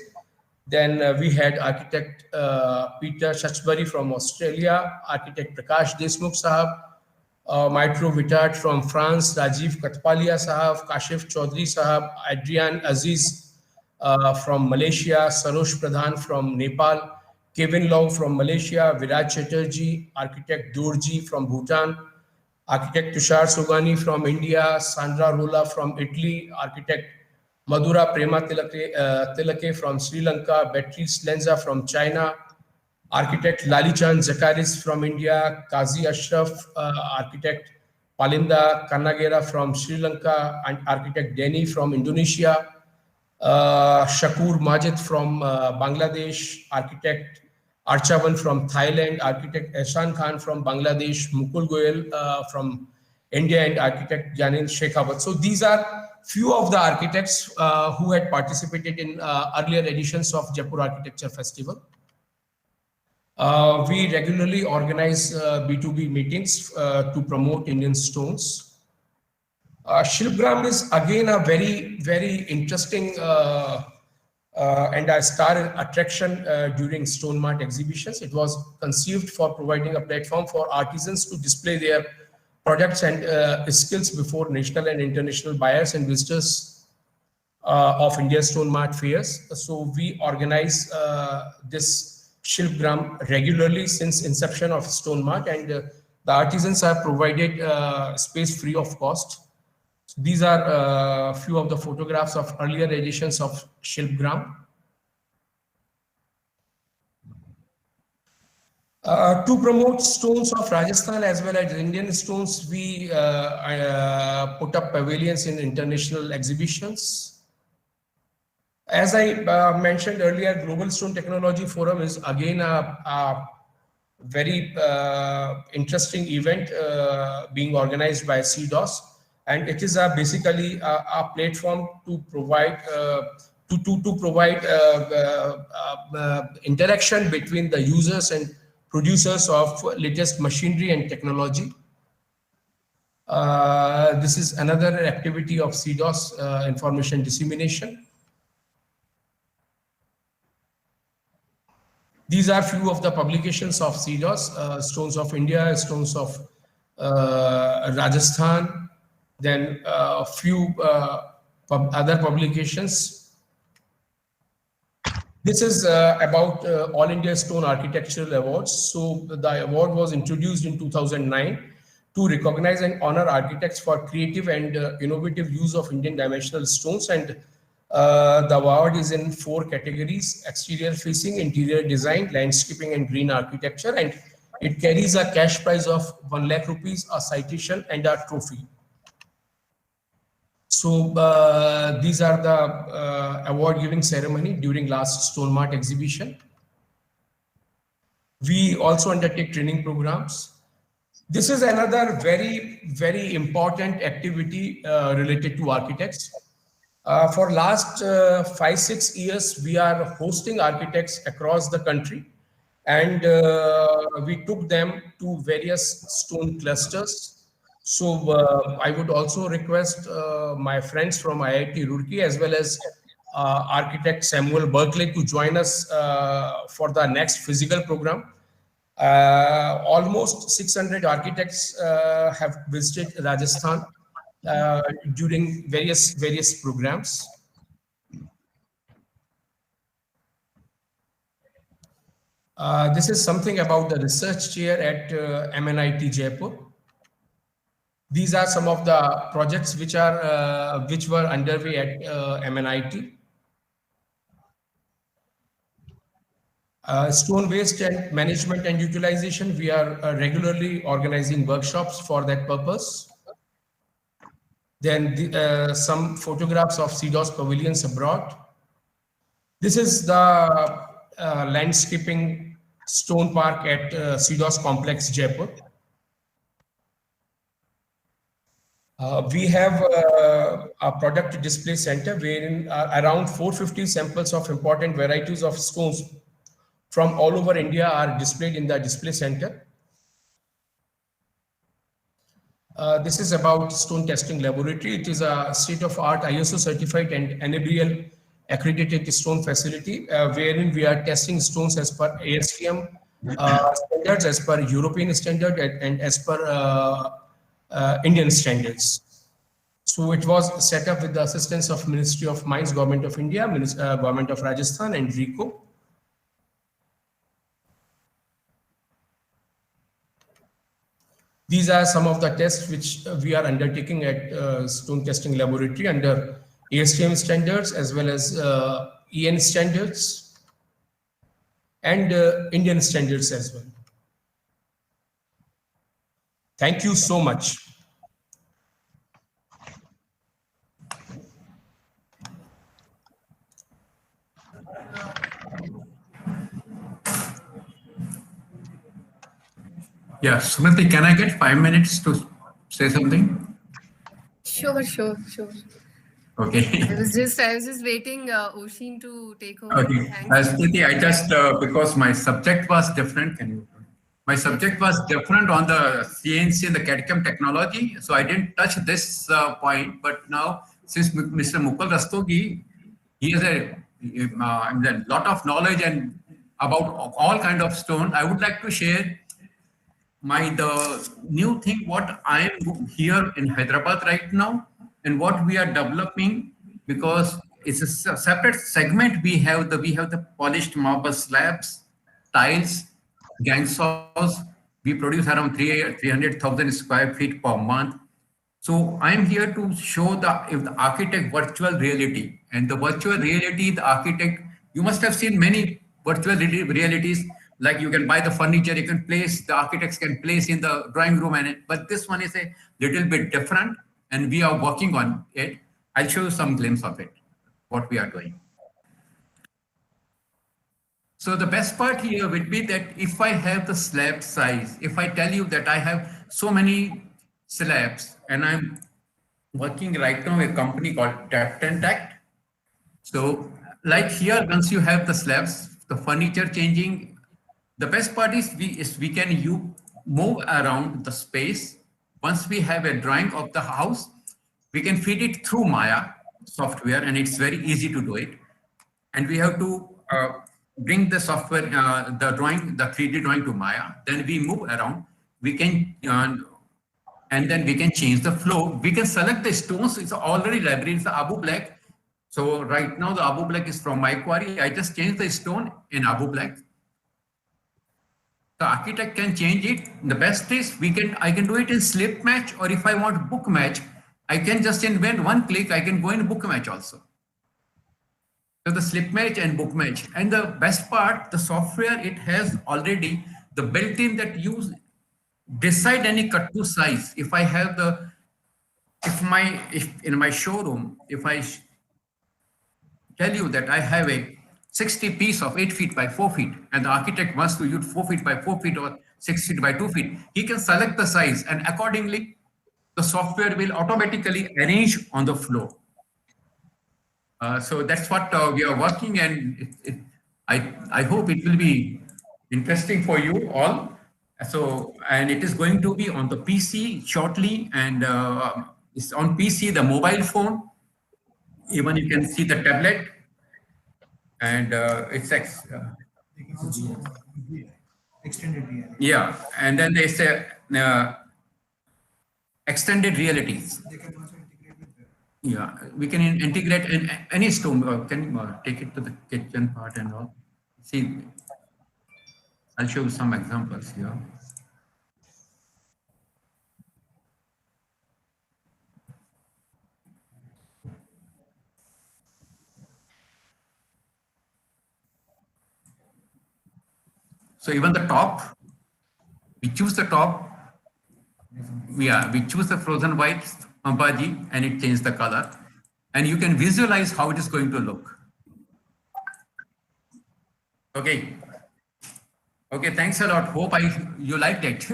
Then we had architect Peter Shachbury from Australia, architect Prakash Desmukh Sahab, Maestro Vittart from France, Rajiv Katpalia Sahab, Kashif Chaudhary Sahab, Adrian Aziz from Malaysia, Sarosh Pradhan from Nepal, Kevin Lau from Malaysia, Viraj Chatterjee, architect Dorji from Bhutan, architect Tushar Sogani from India, Sandra Rola from Italy, architect Madhura Prema Tilake from Sri Lanka, Beatrice Lenza from China, architect Lalichand Zakaris from India, Qazi Ashraf, architect Palinda Kannagera from Sri Lanka, and architect Deni from Indonesia, Shakur Majid from Bangladesh, architect Archavan from Thailand, architect Ehsan Khan from Bangladesh, Mukul Goyal from India, and architect Janin Shekhawat. So these are few of the architects who had participated in earlier editions of Jaipur Architecture Festival. We regularly organize B2B meetings to promote Indian stones. Shilpgram is again a very, very interesting and a star attraction during Stone Mart exhibitions. It was conceived for providing a platform for artisans to display their products and skills before national and international buyers and visitors of India's Stone Mart fairs. So we organize this Shilpgram regularly since inception of Stone Mart, and the artisans are provided space free of cost. So these are a few of the photographs of earlier editions of Shilpgram. To promote stones of Rajasthan as well as Indian stones, we put up pavilions in international exhibitions. As I mentioned earlier, Global Stone Technology Forum is again a very interesting event being organized by CDOS, and it is basically a platform to provide interaction between the users and producers of latest machinery and technology. This is another activity of CDOS, information dissemination. These are few of the publications of CDOS, Stones of India, Stones of Rajasthan, then a few other publications. This is about All India Stone Architectural Awards. So the award was introduced in 2009 to recognize and honor architects for creative and innovative use of Indian dimensional stones. And the award is in 4 categories: exterior facing, interior design, landscaping and green architecture. And it carries a cash prize of 1 lakh rupees, a citation and a trophy. So these are the award giving ceremony during last Stone Mart exhibition. We also undertake training programs. This is another very important activity related to architects. For last 5-6 years, we are hosting architects across the country, and we took them to various stone clusters. So I would also request my friends from IIT Roorkee as well as architect Samuel Berkeley to join us for the next physical program. Almost 600 architects have visited Rajasthan during various programs. This is something about the research chair at MNIT Jaipur. These are some of the projects which were underway at MNIT. Stone waste and management and utilization, we are regularly organizing workshops for that purpose. Then some photographs of CDOS pavilions abroad. This is the landscaping stone park at CDOS complex Jaipur. We have a product display center wherein around 450 samples of important varieties of stones from all over India are displayed in the display center. This is about Stone Testing Laboratory. It is a state-of-art ISO certified and NABL accredited stone facility wherein we are testing stones as per ASTM standards, as per European standard, and as per Indian standards. So it was set up with the assistance of Ministry of Mines, Government of India, Government of Rajasthan and RICO. These are some of the tests which we are undertaking at Stone Testing Laboratory under ASTM standards as well as EN standards and Indian standards as well. Thank you so much. Yeah, Smriti, can I get 5 minutes to say something? Sure. Okay. I was just waiting Oshin to take over. Okay. Smriti, I just because my subject was different. My subject was different on the CNC and the CAD/CAM technology, so I didn't touch this point. But now, since Mr. Mukul Rastogi, he has a lot of knowledge and about all kind of stone, I would like to share the new thing what I am here in Hyderabad right now and what we are developing, because it's a separate segment. We have the polished marble slabs, tiles, gang saws. We produce around 300,000 square feet per month. So I'm here to show the architect virtual reality, and the virtual reality, the architect, you must have seen many virtual realities. Like you can buy the furniture, you can place, the architects can place in the drawing room, but this one is a little bit different, and we are working on it. I'll show you some glimpse of it, what we are doing. So the best part here would be that if I have the slab size, if I tell you that I have so many slabs, and I'm working right now with a company called Tact and Tact. So like here, once you have the slabs, the furniture changing, the best part is we can move around the space. Once we have a drawing of the house, we can feed it through Maya software, and it's very easy to do it. And we have to bring the software, the drawing, the 3D drawing to Maya. Then we move around. We can, and then we can change the flow. We can select the stones. It's already library. It's the Abu Black. So right now the Abu Black is from my quarry. I just changed the stone in Abu Black. The architect can change it. The best is I can do it in slip match, or if I want book match, I can just invent one click. I can go in book match also. So the slip match and book match. And the best part, the software, it has already the built-in that you decide any cut to size. If I have the, if in my showroom, if I tell you that I have a 60 piece of 8 feet by 4 feet, and the architect wants to use 4 feet by 4 feet or 6 feet by 2 feet, he can select the size, and accordingly, the software will automatically arrange on the flow. So that's what we are working, and I hope it will be interesting for you all. So, and it is going to be on the PC shortly, and it's on PC, the mobile phone. Even you can see the tablet, and it's extended reality. Yeah, and then they say extended realities. They can also integrate with that. Yeah, we can integrate in any stone. Can you take it to the kitchen part and all? See, I'll show you some examples here. So even the top, we choose the top. Yeah, we choose the frozen white Pampaji, and it changes the color. And you can visualize how it is going to look. Okay. Okay, thanks a lot. Hope you liked it.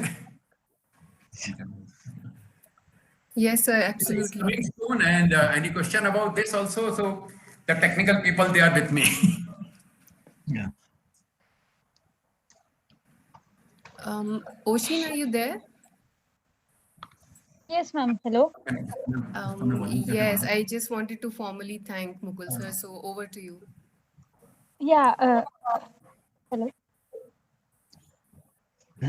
Yes, sir, absolutely. And any question about this also? So the technical people, they are with me. Yeah. Oshin, are you there? Yes, ma'am. Hello. Yes, I just wanted to formally thank Mukul sir. So over to you. Yeah. Hello. We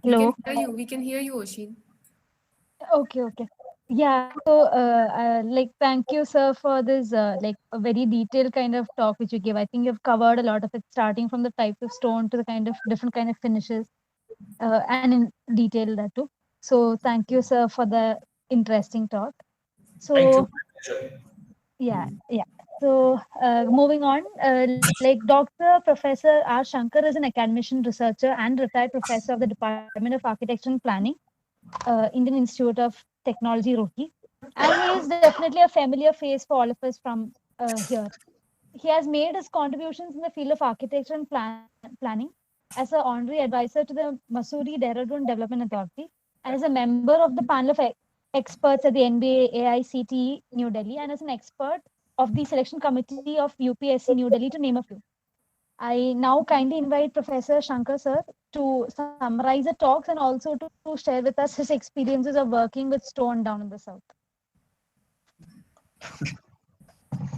Hello. can hear you. We can hear you, Oshin. Okay. Yeah. So, like, thank you, sir, for this, like, a very detailed kind of talk which you give. I think you've covered a lot of it, starting from the type of stone to the kind of different kind of finishes, and in detail that too. So, thank you, sir, for the interesting talk. So, Thank you. Pleasure. yeah. So, moving on, like Dr. Professor R. Shankar is an academician, researcher, and retired professor of the Department of Architecture and Planning, Indian Institute of Technology, Roorkee. And he is definitely a familiar face for all of us from here. He has made his contributions in the field of architecture and planning as an honorary advisor to the Mussoorie Dehradun Development Authority, and as a member of the panel of experts at the NBA AICTE New Delhi, and as an expert of the selection committee of UPSC New Delhi, to name a few. I now kindly invite Professor Shankar sir to summarize the talks and also to share with us his experiences of working with stone down in the south.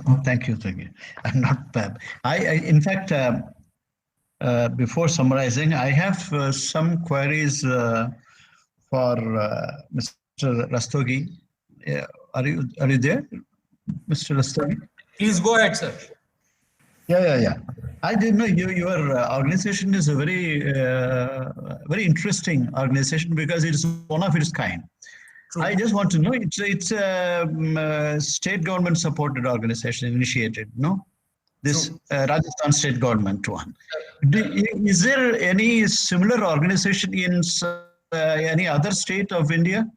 Oh, thank you. I'm not bad. In fact, before summarizing, I have some queries for Mr. Rastogi. Are you there, Mr. Rastogi? Please go ahead, sir. Yeah. I didn't know your organization is a very interesting organization because it's one of its kind. True. I just want to know, it's a state government supported organization initiated, no? This Rajasthan state government one. Is there any similar organization in any other state of India?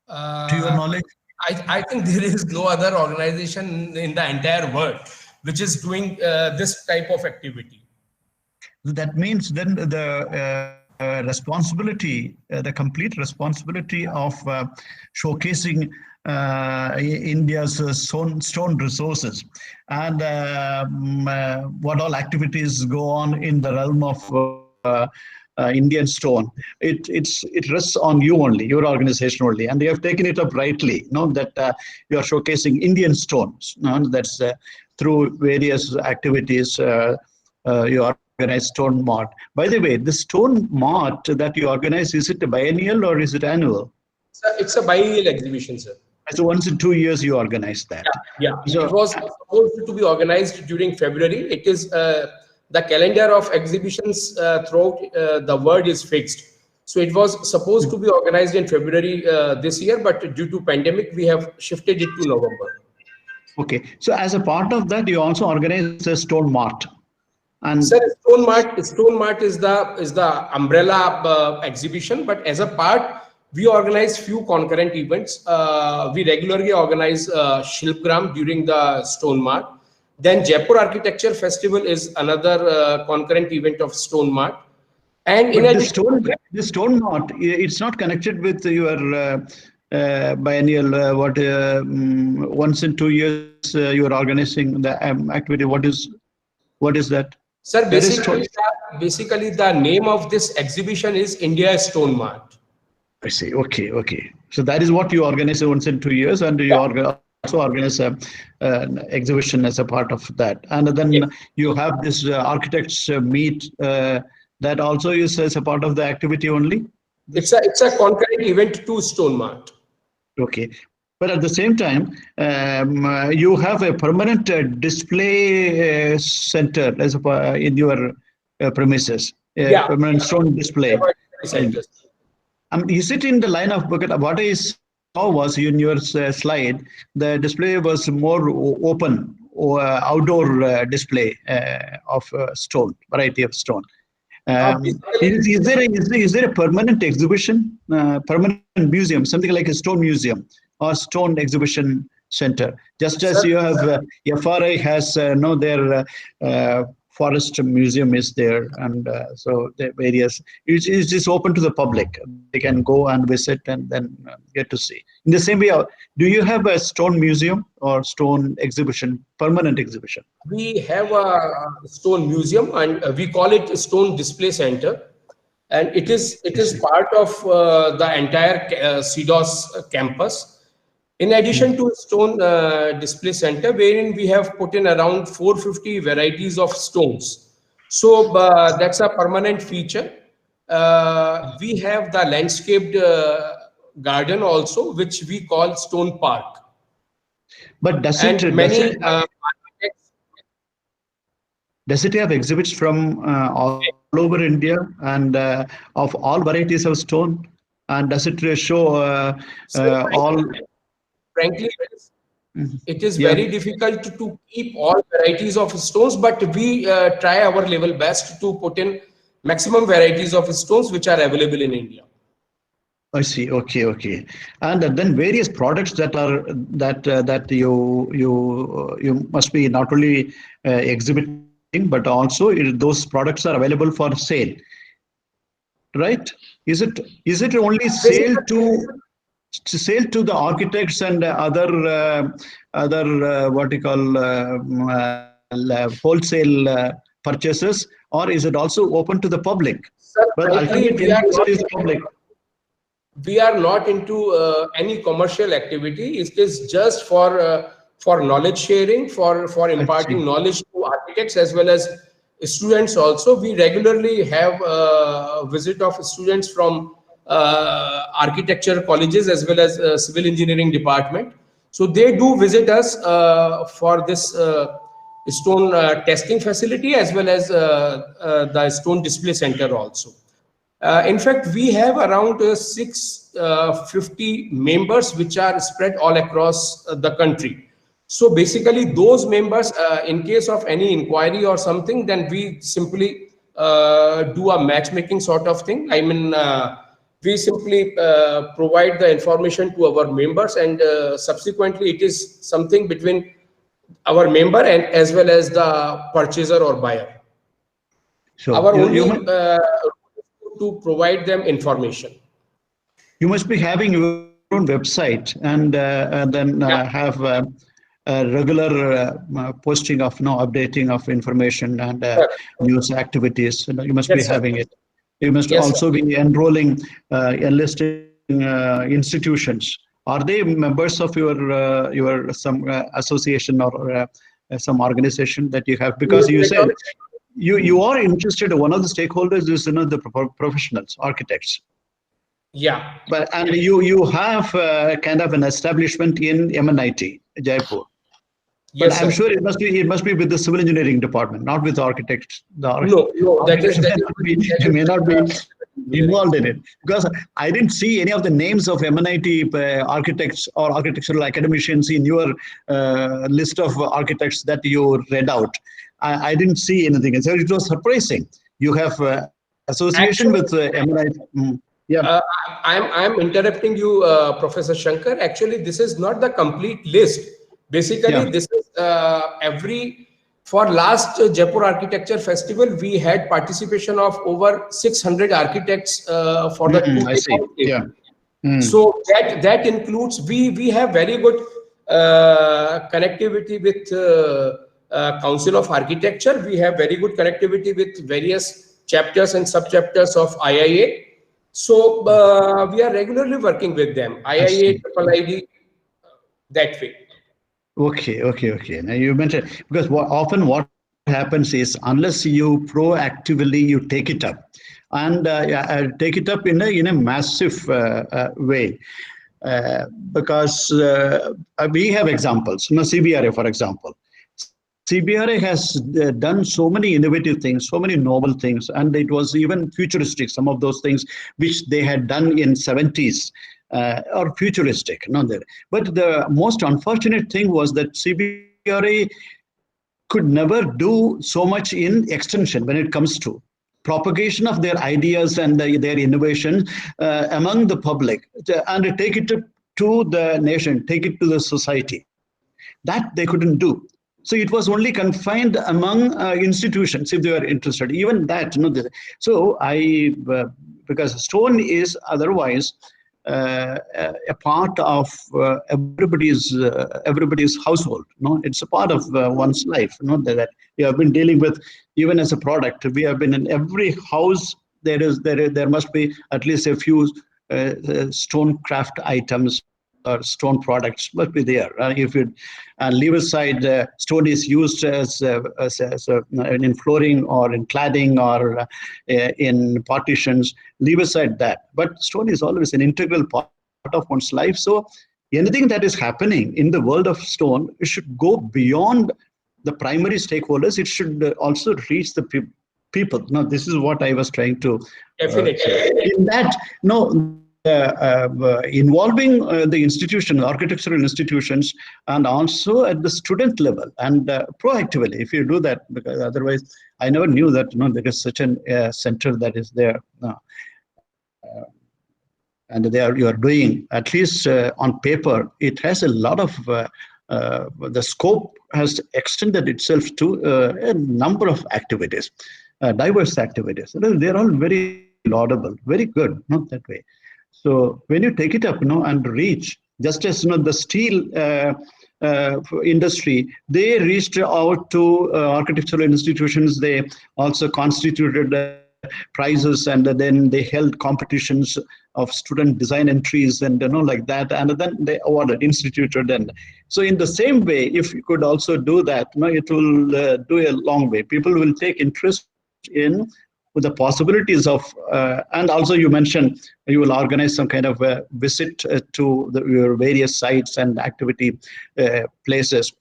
To your knowledge? I think there is no other organization in the entire world which is doing this type of activity. That means then the responsibility, the complete responsibility of showcasing India's stone resources and what all activities go on in the realm of Indian stone, it rests on you only, your organization only, and you have taken it up rightly. That you are showcasing Indian stones. That's through various activities you organize Stone Mart. By the way, the Stone Mart that you organize, is it biennial or is it annual? It's a biennial exhibition, sir. So once in 2 years you organize that. Yeah. So- It was supposed to be organized during February. It is the calendar of exhibitions throughout the world is fixed. So it was supposed to be organized in February this year, but due to pandemic, we have shifted it to November. Okay, so as a part of that, you also organize a Stone Mart. And Sir, Stone Mart is the umbrella exhibition, but as a part, we organize few concurrent events. We regularly organize Shilpgram during the Stone Mart. Then Jaipur Architecture Festival is another concurrent event of Stone Mart. And in but addition, the Stone Mart, it's not connected with your biennial, once in 2 years you are organizing the activity. What is that? sir, That is basically the name of this exhibition is India Stone Mart. I see. Okay. So that is what you organize once in 2 years, and you also organize an exhibition as a part of that. And then you have this architects meet. That also is as a part of the activity only. It's a concurrent event to Stone Mart. Okay. But at the same time, you have a permanent display center as in your premises. Yeah. Permanent stone display. Centers. Is it in the line of what I saw was in your slide, the display was more open or outdoor display of stone, variety of stone. Is there a permanent exhibition, permanent museum, something like a stone museum or stone exhibition center? Just as you have, FRI has their forest museum is there, and so the various, it's just open to the public. They can go and visit and then get to see. In the same way, do you have a stone museum or stone exhibition, permanent exhibition? We have a stone museum, and we call it Stone Display Center, and it is part of the entire CDOS campus. In addition to Stone Display Center, wherein we have put in around 450 varieties of stones. So that's a permanent feature. We have the landscaped garden also, which we call Stone Park. But does And it many does it have exhibits from all over India and of all varieties of stone? And does it show all? Frankly, it is very difficult to keep all varieties of stones, but we try our level best to put in maximum varieties of stones which are available in India. I see. Okay. And then various products that are that you must be not only exhibiting, but also those products are available for sale, right? Is it only sale to the architects and other what you call wholesale purchases, or is it also open to the public? Sir, But ultimately, it is public. We are not into any commercial activity. It is just for knowledge sharing, for imparting knowledge to architects as well as students also. We regularly have a visit of students from architecture colleges as well as civil engineering department. So they do visit us for this stone testing facility as well as the stone display center also. In fact, we have around 650 members which are spread all across the country. So basically those members, in case of any inquiry or something, then we simply do a matchmaking sort of thing. I mean, we simply provide the information to our members, and subsequently it is something between our member and as well as the purchaser or buyer. So Our only to provide them information. You must be having your own website and then have a regular posting of updating of information and news activities. You must be having it. You must also be enrolling, enlisting institutions. Are they members of your some association or some organization that you have? Because you said you are interested. One of the stakeholders is the professionals, architects. Yeah. And you have kind of an establishment in MNIT, Jaipur. But Yes, I'm sir. sure it must be with the civil engineering department, not with the architects. No, that is may not be involved in it, because I didn't see any of the names of MNIT architects or architectural academicians in your list of architects that you read out. I didn't see anything, and so it was surprising. You have association with MNIT. Yeah. I'm interrupting you, Professor Shankar. Actually, this is not the complete list. Basically, this is for last Jaipur Architecture Festival, we had participation of over 600 architects for the 2 I see. Yeah. So that includes, we have very good connectivity with Council of Architecture. We have very good connectivity with various chapters and sub-chapters of IIA. So we are regularly working with them, IIA, IIID, that way. Okay. Now you mentioned, because often what happens is, unless you proactively you take it up and take it up in a massive way, because we have examples. CBRA, for example. CBRA has done so many innovative things, so many novel things, and it was even futuristic. Some of those things which they had done in 70s are futuristic. But the most unfortunate thing was that CBRA could never do so much in extension when it comes to propagation of their ideas and their innovation among the public, and take it to the nation, take it to the society. That they couldn't do. So it was only confined among institutions if they were interested. Even that, so because stone is otherwise a part of everybody's household. It's a part of one's life. That we have been dealing with, even as a product. We have been in every house. There must be at least a few stone craft items or stone products must be there. If you leave aside, stone is used as in flooring or in cladding or in partitions. Leave aside that, but stone is always an integral part of one's life. So anything that is happening in the world of stone, it should go beyond the primary stakeholders. It should also reach the people. Now, this is what I was trying to. Definitely. In that, involving the institution, architectural institutions, and also at the student level, and proactively, if you do that, because otherwise I never knew that there is such a center that is there, and you are doing, at least on paper, it has a lot of the scope has extended itself to a number of activities, diverse activities. They're all very laudable, very good, not that way. So when you take it up, and reach, just as the steel industry, they reached out to architectural institutions. They also constituted prizes, and then they held competitions of student design entries, and like that, and then they awarded, instituted. And so in the same way, if you could also do that, it will do a long way. People will take interest in with the possibilities of, and also you mentioned you will organize some kind of a visit to your various sites and activity places.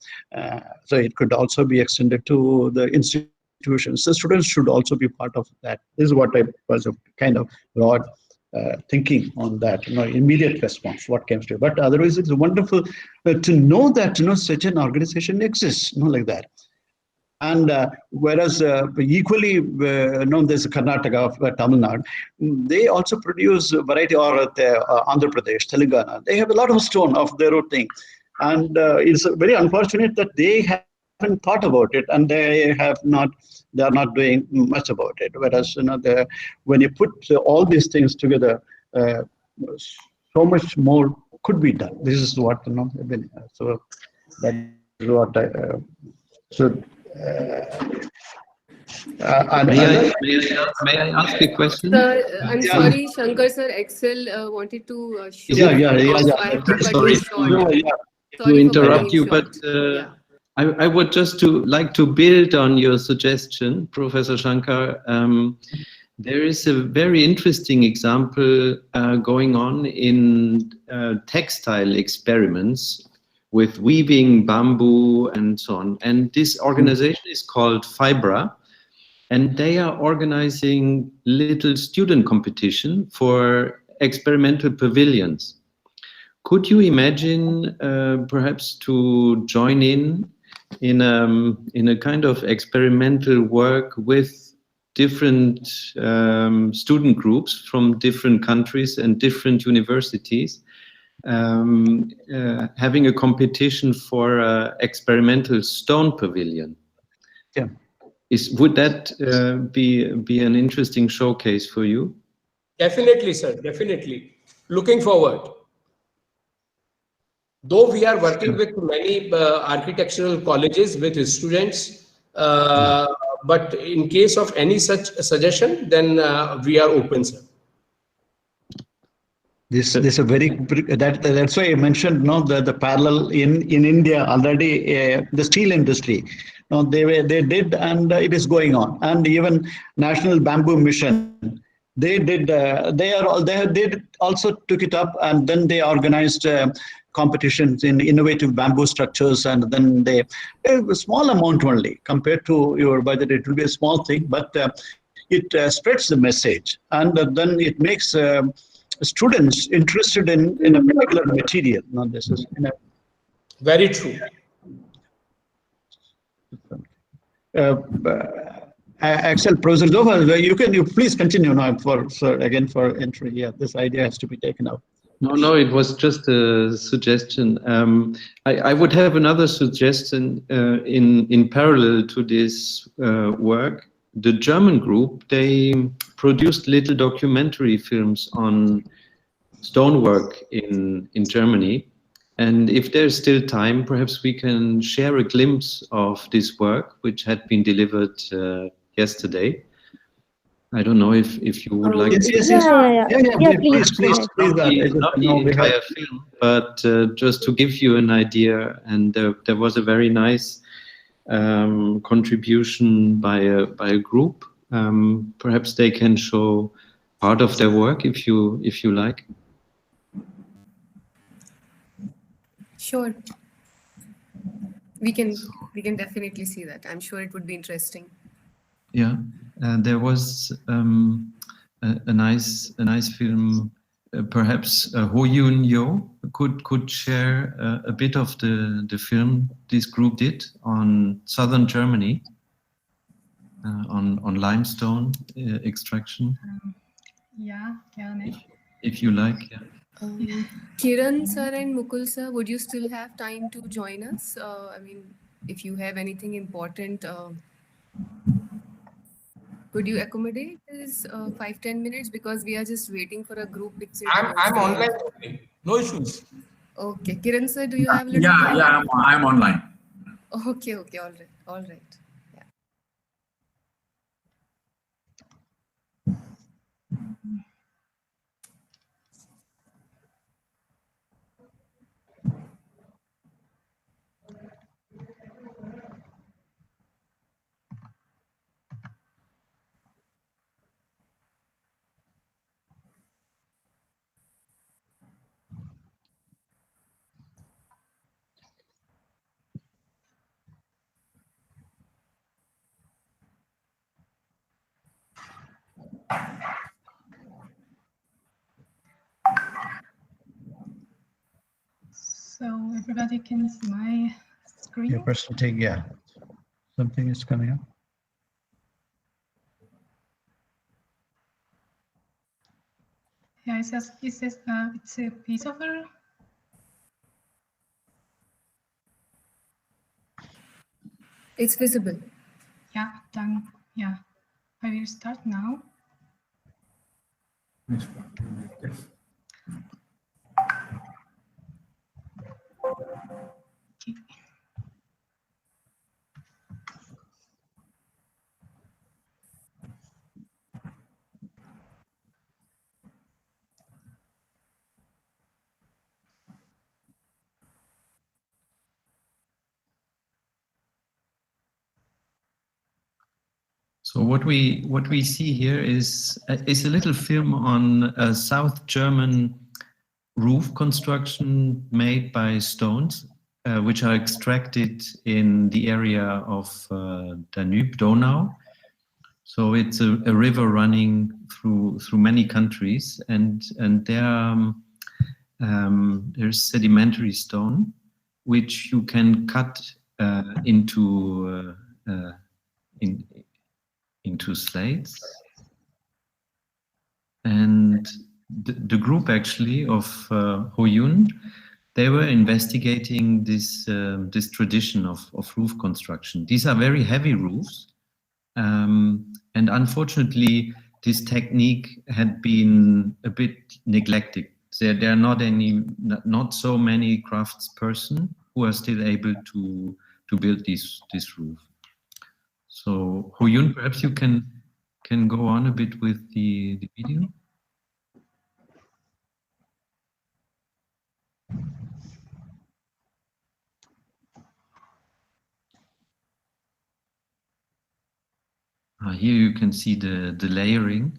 So it could also be extended to the institutions. The students should also be part of that. This is what I was kind of broad thinking on that, immediate response, what comes to it. But otherwise, it's wonderful to know that, such an organization exists, like that. And whereas equally, there's Karnataka, Tamil Nadu, they also produce a variety, or Andhra Pradesh, Telangana. They have a lot of stone of their own thing. And it's very unfortunate that they haven't thought about it, and they are not doing much about it. Whereas, when you put all these things together, so much more could be done. This is what, so that is what I should. May I ask a question? Sir, I'm sorry, Shankar sir, Excel wanted to show. Yeah. So I have to cut Sorry you short. to Sorry interrupt for you, cutting but short. I would just like to build on your suggestion, Professor Shankar. There is a very interesting example going on in textile experiments with weaving bamboo and so on. And this organization is called Fibra, and they are organizing little student competition for experimental pavilions. Could you imagine perhaps to join in a kind of experimental work with different student groups from different countries and different universities, having a competition for experimental stone pavilion? Yeah. Would that be an interesting showcase for you? Definitely, sir. Definitely. Looking forward. Though we are working with many architectural colleges with students, but in case of any such suggestion, then we are open, sir. This is a very that's why I mentioned the parallel in India already, the steel industry. They did, and it is going on. And even National Bamboo Mission, they also took it up, and then they organized competitions in innovative bamboo structures, and then a small amount only compared to your budget. It will be a small thing, but it spreads the message, and then it makes students interested in a particular material. This is very true. Axel, Professor Zohar, you please continue now for entry. Yeah, this idea has to be taken out. No, it was just a suggestion. I would have another suggestion in parallel to this work. The German group, they produced little documentary films on stonework in Germany. And if there's still time, perhaps we can share a glimpse of this work, which had been delivered yesterday. I don't know if you would like to. Yeah, please. Not the entire film, but just to give you an idea. And there was a very nice contribution by a group. Perhaps they can show part of their work if you like. Sure. We can definitely see that. I'm sure it would be interesting. Yeah, there was a nice film. Perhaps Ho Yun Yo could share a bit of the film this group did on southern Germany, on limestone extraction. Yeah, if you like. Yeah. Kiran sir and Mukul sir, would you still have time to join us? I mean, if you have anything important, could you accommodate this 5-10 minutes, because we are just waiting for a group picture? I'm online. No issues. Okay, Kiran sir, do you have a little time? Yeah, I'm online. Okay, all right. So everybody can see my screen. Your presentation, yeah. Something is coming up. Yeah, it says it's a piece of a. It's visible. Yeah, done. Yeah, I will start now. Okay. So what we see here is a little film on a South German roof construction made by stones, which are extracted in the area of Danube, Donau. So it's a river running through many countries, and there's sedimentary stone, which you can cut into slates. And the group actually of Hoyun, they were investigating this tradition of roof construction. These are very heavy roofs, and unfortunately, this technique had been a bit neglected. There are not so many craftspersons who are still able to build this roof. So Hoyun, perhaps you can go on a bit with the video. Here you can see the layering.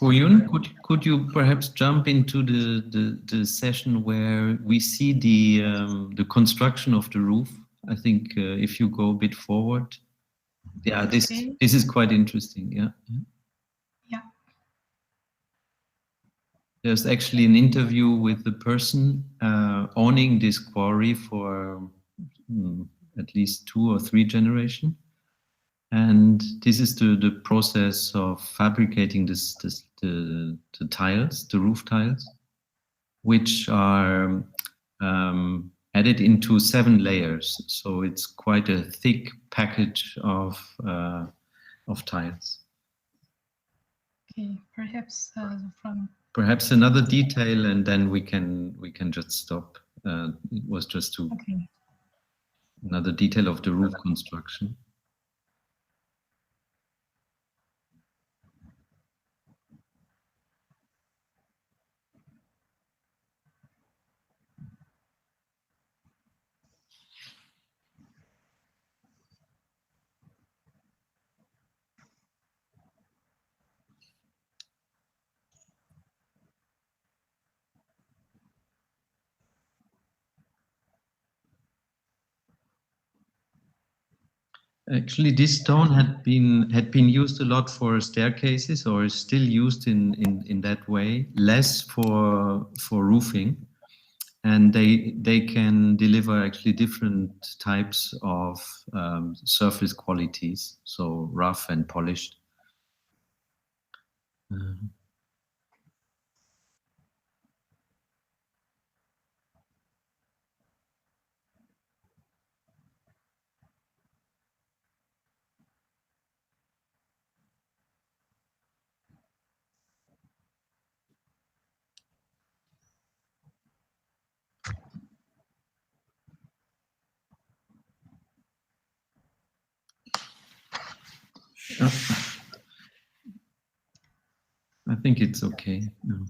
Hoyun, could you perhaps jump into the session where we see the construction of the roof? I think if you go a bit forward, yeah, this is quite interesting. Yeah. Yeah. There's actually an interview with the person owning this quarry for at least 2 or 3 generations. And this is the process of fabricating the tiles, the roof tiles, which are added into 7 layers. So it's quite a thick package of tiles. Okay, perhaps from. Perhaps another detail, and then we can just stop. It was just to another detail of the roof construction. Actually, this stone had been used a lot for staircases, or is still used in that way. Less for roofing, and they can deliver actually different types of surface qualities, so rough and polished. I think it's okay. No,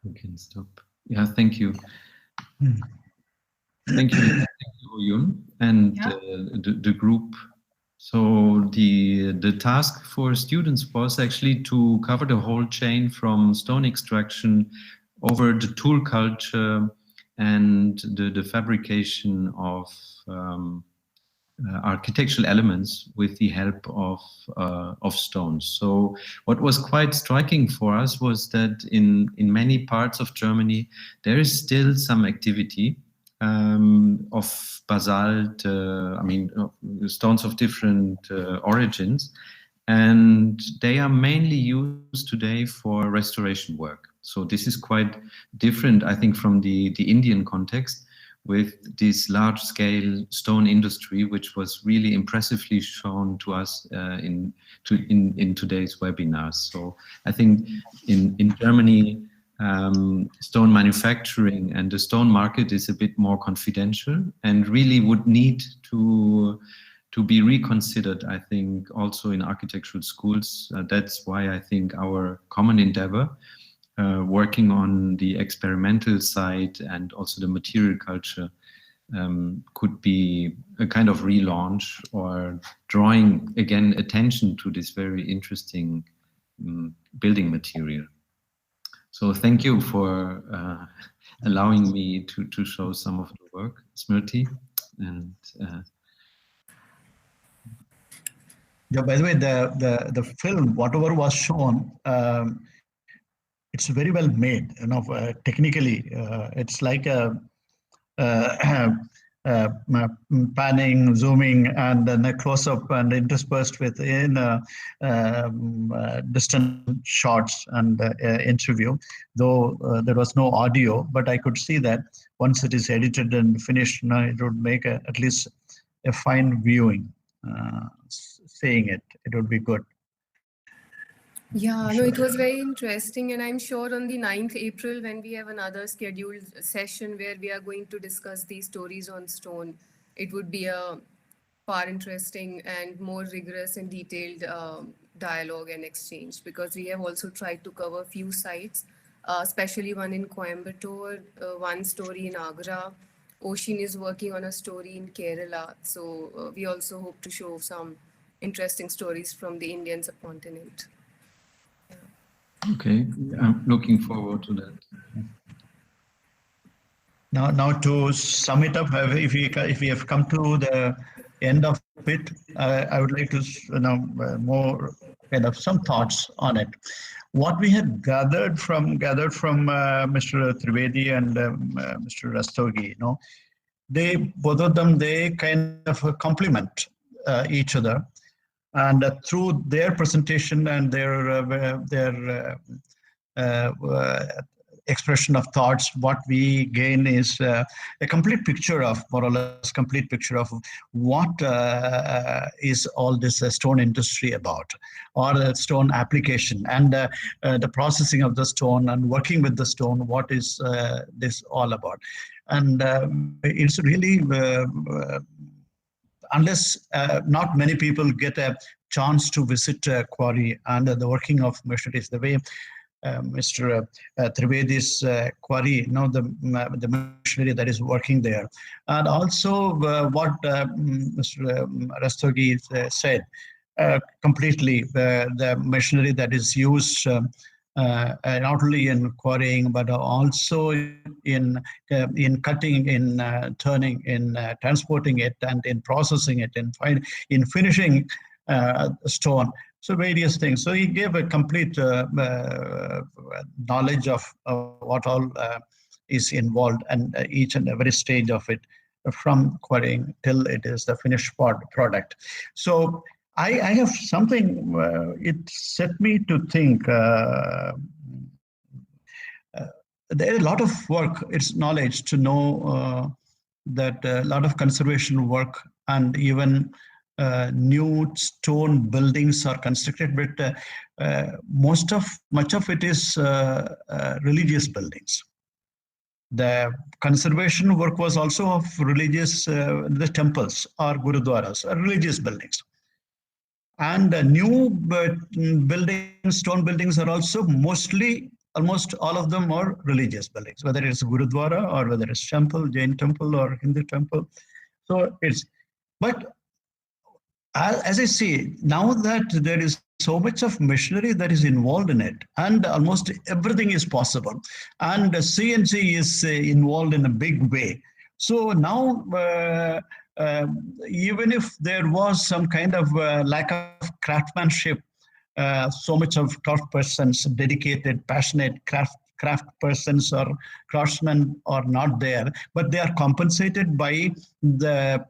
we can stop. Yeah, thank you. Thank you, Yun, and the group. So the task for students was actually to cover the whole chain from stone extraction over the tool culture and the fabrication of architectural elements with the help of stones. So what was quite striking for us was that in many parts of Germany there is still some activity of basalt, stones of different origins, and they are mainly used today for restoration work. So this is quite different, I think, from the Indian context, with this large-scale stone industry, which was really impressively shown to us in today's webinars. So I think in Germany, stone manufacturing and the stone market is a bit more confidential and really would need to be reconsidered, I think, also in architectural schools. That's why I think our common endeavor, working on the experimental side and also the material culture, could be a kind of relaunch or drawing again attention to this very interesting building material. So thank you for allowing me to show some of the work, Smriti. And yeah, by the way, the film, whatever was shown, it's very well made. You know, technically, it's like a panning, zooming, and then a close-up and interspersed within distant shots and interview. Though there was no audio, but I could see that once it is edited and finished, it would make at least a fine viewing. Seeing it would be good. Yeah, no, it was very interesting, and I'm sure on the 9th April, when we have another scheduled session where we are going to discuss these stories on stone, it would be a far interesting and more rigorous and detailed dialogue and exchange, because we have also tried to cover a few sites, especially one in Coimbatore, one story in Agra. Oshin is working on a story in Kerala, so we also hope to show some interesting stories from the Indian subcontinent. Okay, I'm looking forward to that. Now to sum it up, if we have come to the end of it, I would like to more kind of some thoughts on it. What we had gathered from Mr. Trivedi and Mr. Rastogi, both of them kind of complement each other. And through their presentation and their expression of thoughts, what we gain is a complete picture of, more or less, complete picture of what is all this stone industry about, or the stone application, and the processing of the stone and working with the stone. What is this all about? And it's really. Unless not many people get a chance to visit a quarry and the working of machineries, the way Mr. Trivedi's quarry, the machinery that is working there, and also what Mr. Rastogi said, completely the machinery that is used not only in quarrying but also in cutting, in turning, in transporting it, and in processing it, in finishing stone. So various things. So he gave a complete knowledge of what all is involved, and each and every stage of it, from querying till it is the finished product. So I have something, it set me to think, there is a lot of work, it's knowledge to know that a lot of conservation work and even new stone buildings are constructed, but much of it is religious buildings. The conservation work was also of religious, the temples or gurudwaras, or religious buildings. And new buildings, stone buildings are also mostly, almost all of them are religious buildings, whether it's Gurudwara or whether it's temple, Jain temple or Hindu temple. So it's, but as I see, now that there is so much of machinery that is involved in it, and almost everything is possible, and CNC is involved in a big way. So now, even if there was some kind of lack of craftsmanship, so much of craft persons, dedicated, passionate craft persons or craftsmen are not there, but they are compensated by the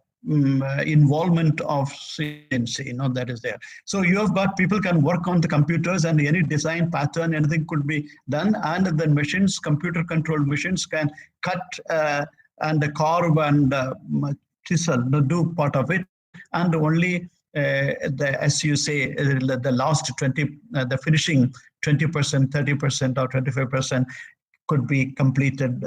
involvement of CNC, that is there. So you have got people can work on the computers, and any design pattern, anything could be done, and the machines, computer controlled machines, can cut and carve and chisel, do part of it, and only as you say, the last 20, the finishing 20%, 30% or 25% could be completed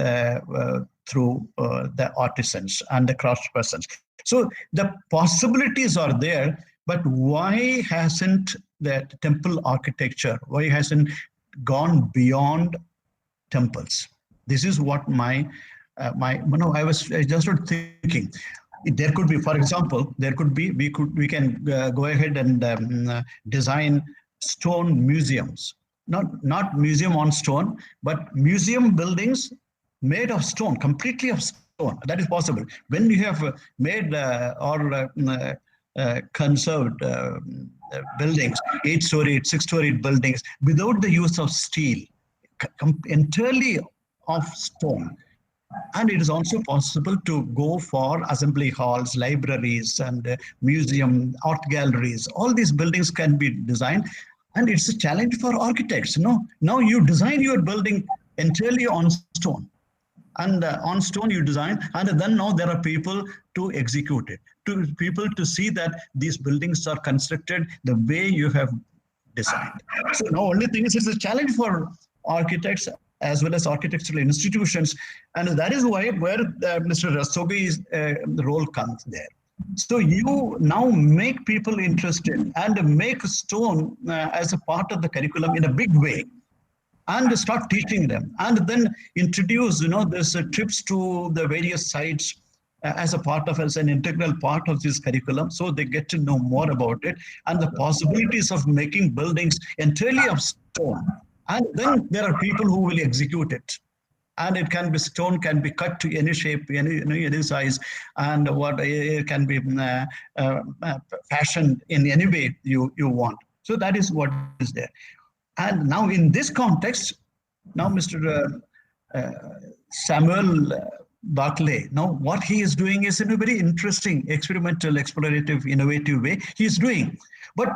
through the artisans and the craftspersons. So the possibilities are there, but why hasn't the temple architecture, why hasn't gone beyond temples? This is what I was just thinking. There could be, for example, there could be, we can go ahead and design stone museums, not museum on stone, but museum buildings made of stone, completely of stone. That is possible. When you have made or conserved buildings, 8-story, 6-story buildings, without the use of steel, entirely of stone. And it is also possible to go for assembly halls, libraries, and museum, art galleries. All these buildings can be designed, and it's a challenge for architects. Now you design your building entirely on stone, and on stone you design, and then now there are people to execute it, people to see that these buildings are constructed the way you have designed. So now only thing is, it's a challenge for architects as well as architectural institutions, and that is where Mr. Rastogi's role comes there. So you now make people interested and make stone as a part of the curriculum in a big way, and start teaching them, and then introduce this trips to the various sites as an integral part of this curriculum, so they get to know more about it and the possibilities of making buildings entirely of stone. And then there are people who will execute it, and it can be stone, can be cut to any shape, any size, and what it can be fashioned in any way you want. So that is what is there. And now in this context, now Mr. Samuel Barclay, now what he is doing is in a very interesting, experimental, explorative, innovative way he is doing. But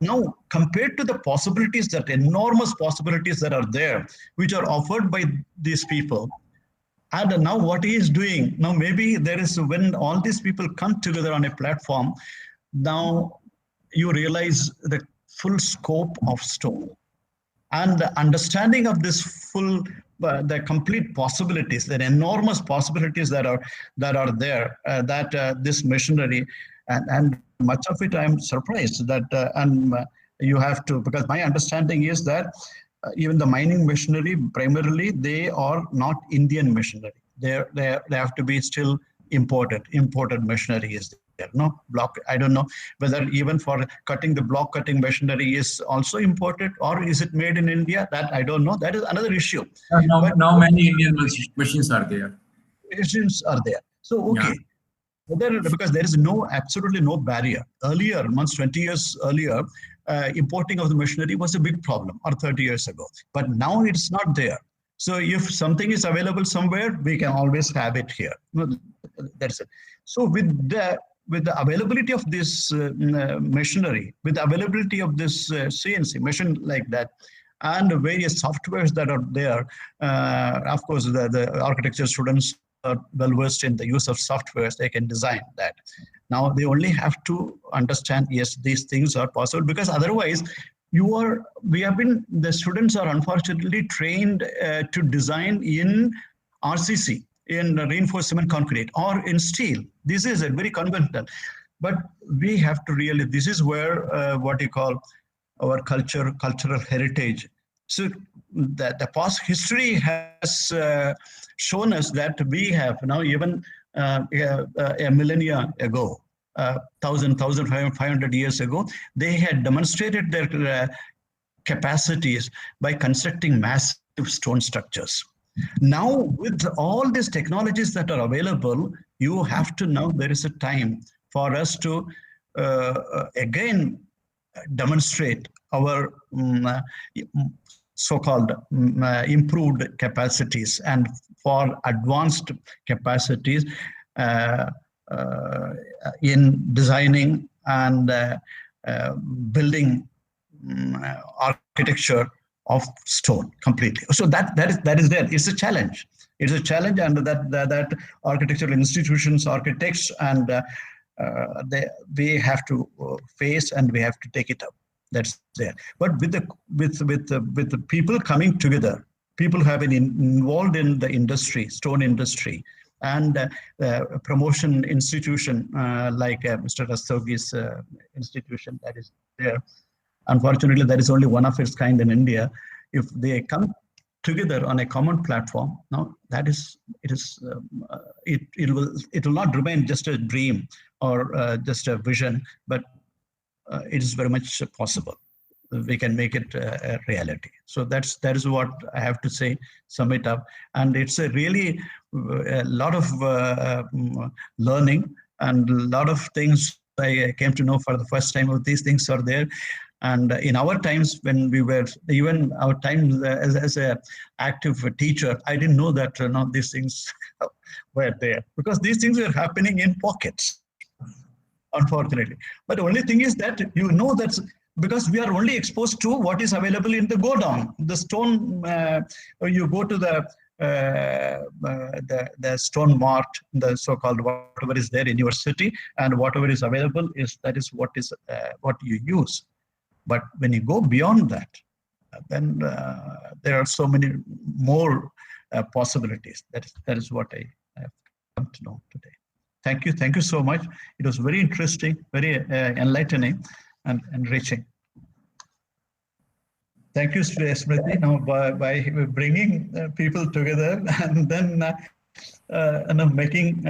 now, compared to the possibilities, that enormous possibilities that are there, which are offered by these people, and now what he is doing, now maybe there is, when all these people come together on a platform, now you realize the full scope of stone, and the understanding of this full, the complete possibilities, the enormous possibilities that are there, that this machinery, and much of it I'm surprised that, and you have to, because my understanding is that even the mining machinery, primarily, they are not Indian machinery. They have to be still imported machinery is there. No block. I don't know whether even for cutting, the block cutting machinery is also imported, or is it made in India? That I don't know. That is another issue. Now many Indian machines are there. Machines are there. So okay. Yeah. Because there is absolutely no barrier. Earlier, 20 years earlier, importing of the machinery was a big problem, or 30 years ago. But now it's not there. So if something is available somewhere, we can always have it here. No, that's it. So with the availability of this machinery, with the availability of this CNC machine like that, and the various softwares that are there, of course, the architecture students are well versed in the use of softwares. They can design that. Now they only have to understand, yes, these things are possible, because otherwise the students are unfortunately trained to design in RCC, in reinforcement concrete, or in steel. This is a very conventional, but we have to really, this is where what you call our cultural heritage. So the past history has shown us that we have now, even a millennia ago, 1,500 years ago, they had demonstrated their capacities by constructing massive stone structures. Now, with all these technologies that are available, you have to know there is a time for us to again demonstrate our so-called improved capacities, and for advanced capacities in designing and building architecture of stone completely. So that is there. It's a challenge. It's a challenge, and that architectural institutions, architects, and we have to face, and we have to take it up. That's there. But with the people coming together, people who have been involved in the industry, stone industry, and promotion institution like Mr. Rastogi's institution that is there. Unfortunately, there is only one of its kind in India. If they come together on a common platform, now it will not remain just a dream or just a vision, but it is very much possible. We can make it a reality. So that is what I have to say, sum it up. And it's a really a lot of learning, and a lot of things I came to know for the first time. Of these things are there. And in our times, when we were, even our times as an active teacher, I didn't know that these things were there, because these things were happening in pockets, unfortunately. But the only thing is that that's because we are only exposed to what is available in the go down. The stone, you go to the stone mart, the so-called whatever is there in your city, and whatever is available that is what you use. But when you go beyond that, then there are so many more possibilities. That is what I have come to know today. Thank you so much. It was very interesting, very enlightening and enriching. Thank you, Smriti, by bringing people together, and then making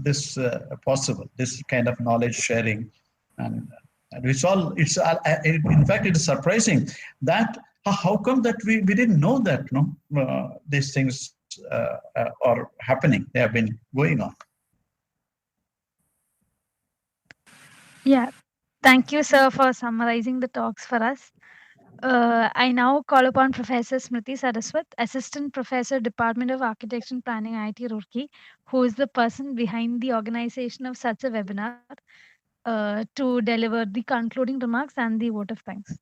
this possible, this kind of knowledge sharing. And in fact, it is surprising that how come that we didn't know that these things are happening. They have been going on. Yeah, thank you, sir, for summarizing the talks for us. I now call upon Professor Smriti Saraswat, Assistant Professor, Department of Architecture and Planning, IIT Roorkee, who is the person behind the organization of such a webinar, to deliver the concluding remarks and the vote of thanks.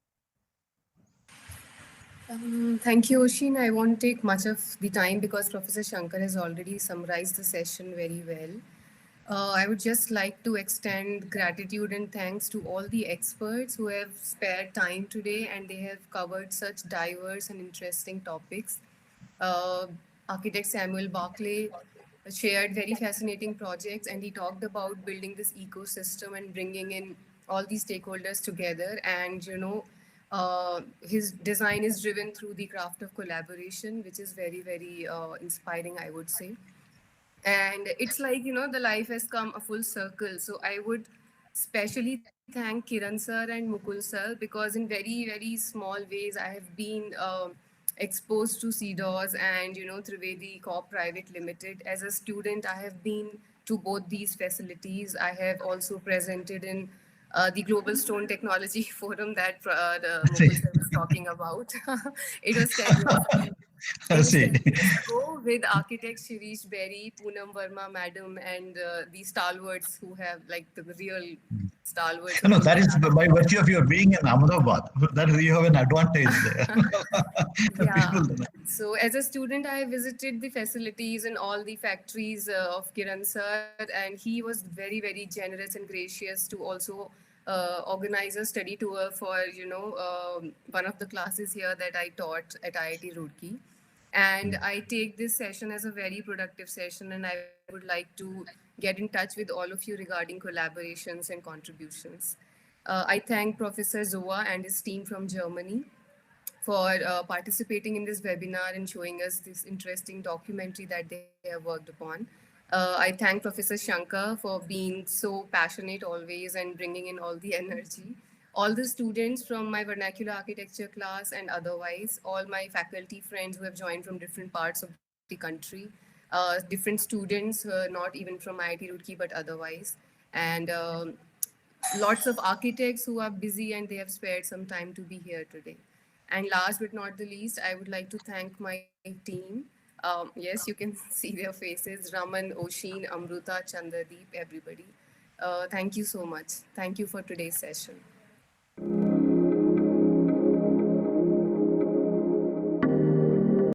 Thank you, Oshin. I won't take much of the time because Professor Shankar has already summarized the session very well. I would just like to extend gratitude and thanks to all the experts who have spared time today, and they have covered such diverse and interesting topics. Architect Samuel Barclay shared very fascinating projects, and he talked about building this ecosystem and bringing in all these stakeholders together. And, his design is driven through the craft of collaboration, which is very, very inspiring, I would say. And it's like, the life has come a full circle. So I would especially thank Kiran sir and Mukul sir, because in very, very small ways, I have been exposed to CDOS and, Trivedi Corp Private Limited. As a student, I have been to both these facilities. I have also presented in the Global Stone Technology Forum that Mukul sir was talking about. It was 10 years See. Go with architects Shirish Berry, Poonam Verma madam, and the stalwarts who have like the real stalwarts. No, that is by virtue of your being in Ahmedabad. That you have an advantage there. Yeah. People- So as a student, I visited the facilities and all the factories of Kiran sir, and he was very, very generous and gracious to also organize a study tour for, one of the classes here that I taught at IIT Roorkee. And I take this session as a very productive session, and I would like to get in touch with all of you regarding collaborations and contributions. I thank Professor Zoa and his team from Germany for participating in this webinar and showing us this interesting documentary that they have worked upon. I thank Professor Shankar for being so passionate always and bringing in all the energy. All the students from my vernacular architecture class and otherwise, all my faculty friends who have joined from different parts of the country, different students, not even from IIT Roorkee but otherwise, and lots of architects who are busy and they have spared some time to be here today. And last but not the least, I would like to thank my team. Yes, you can see their faces, Raman, Oshin, Amruta, Chandradeep, everybody. Thank you so much. Thank you for today's session.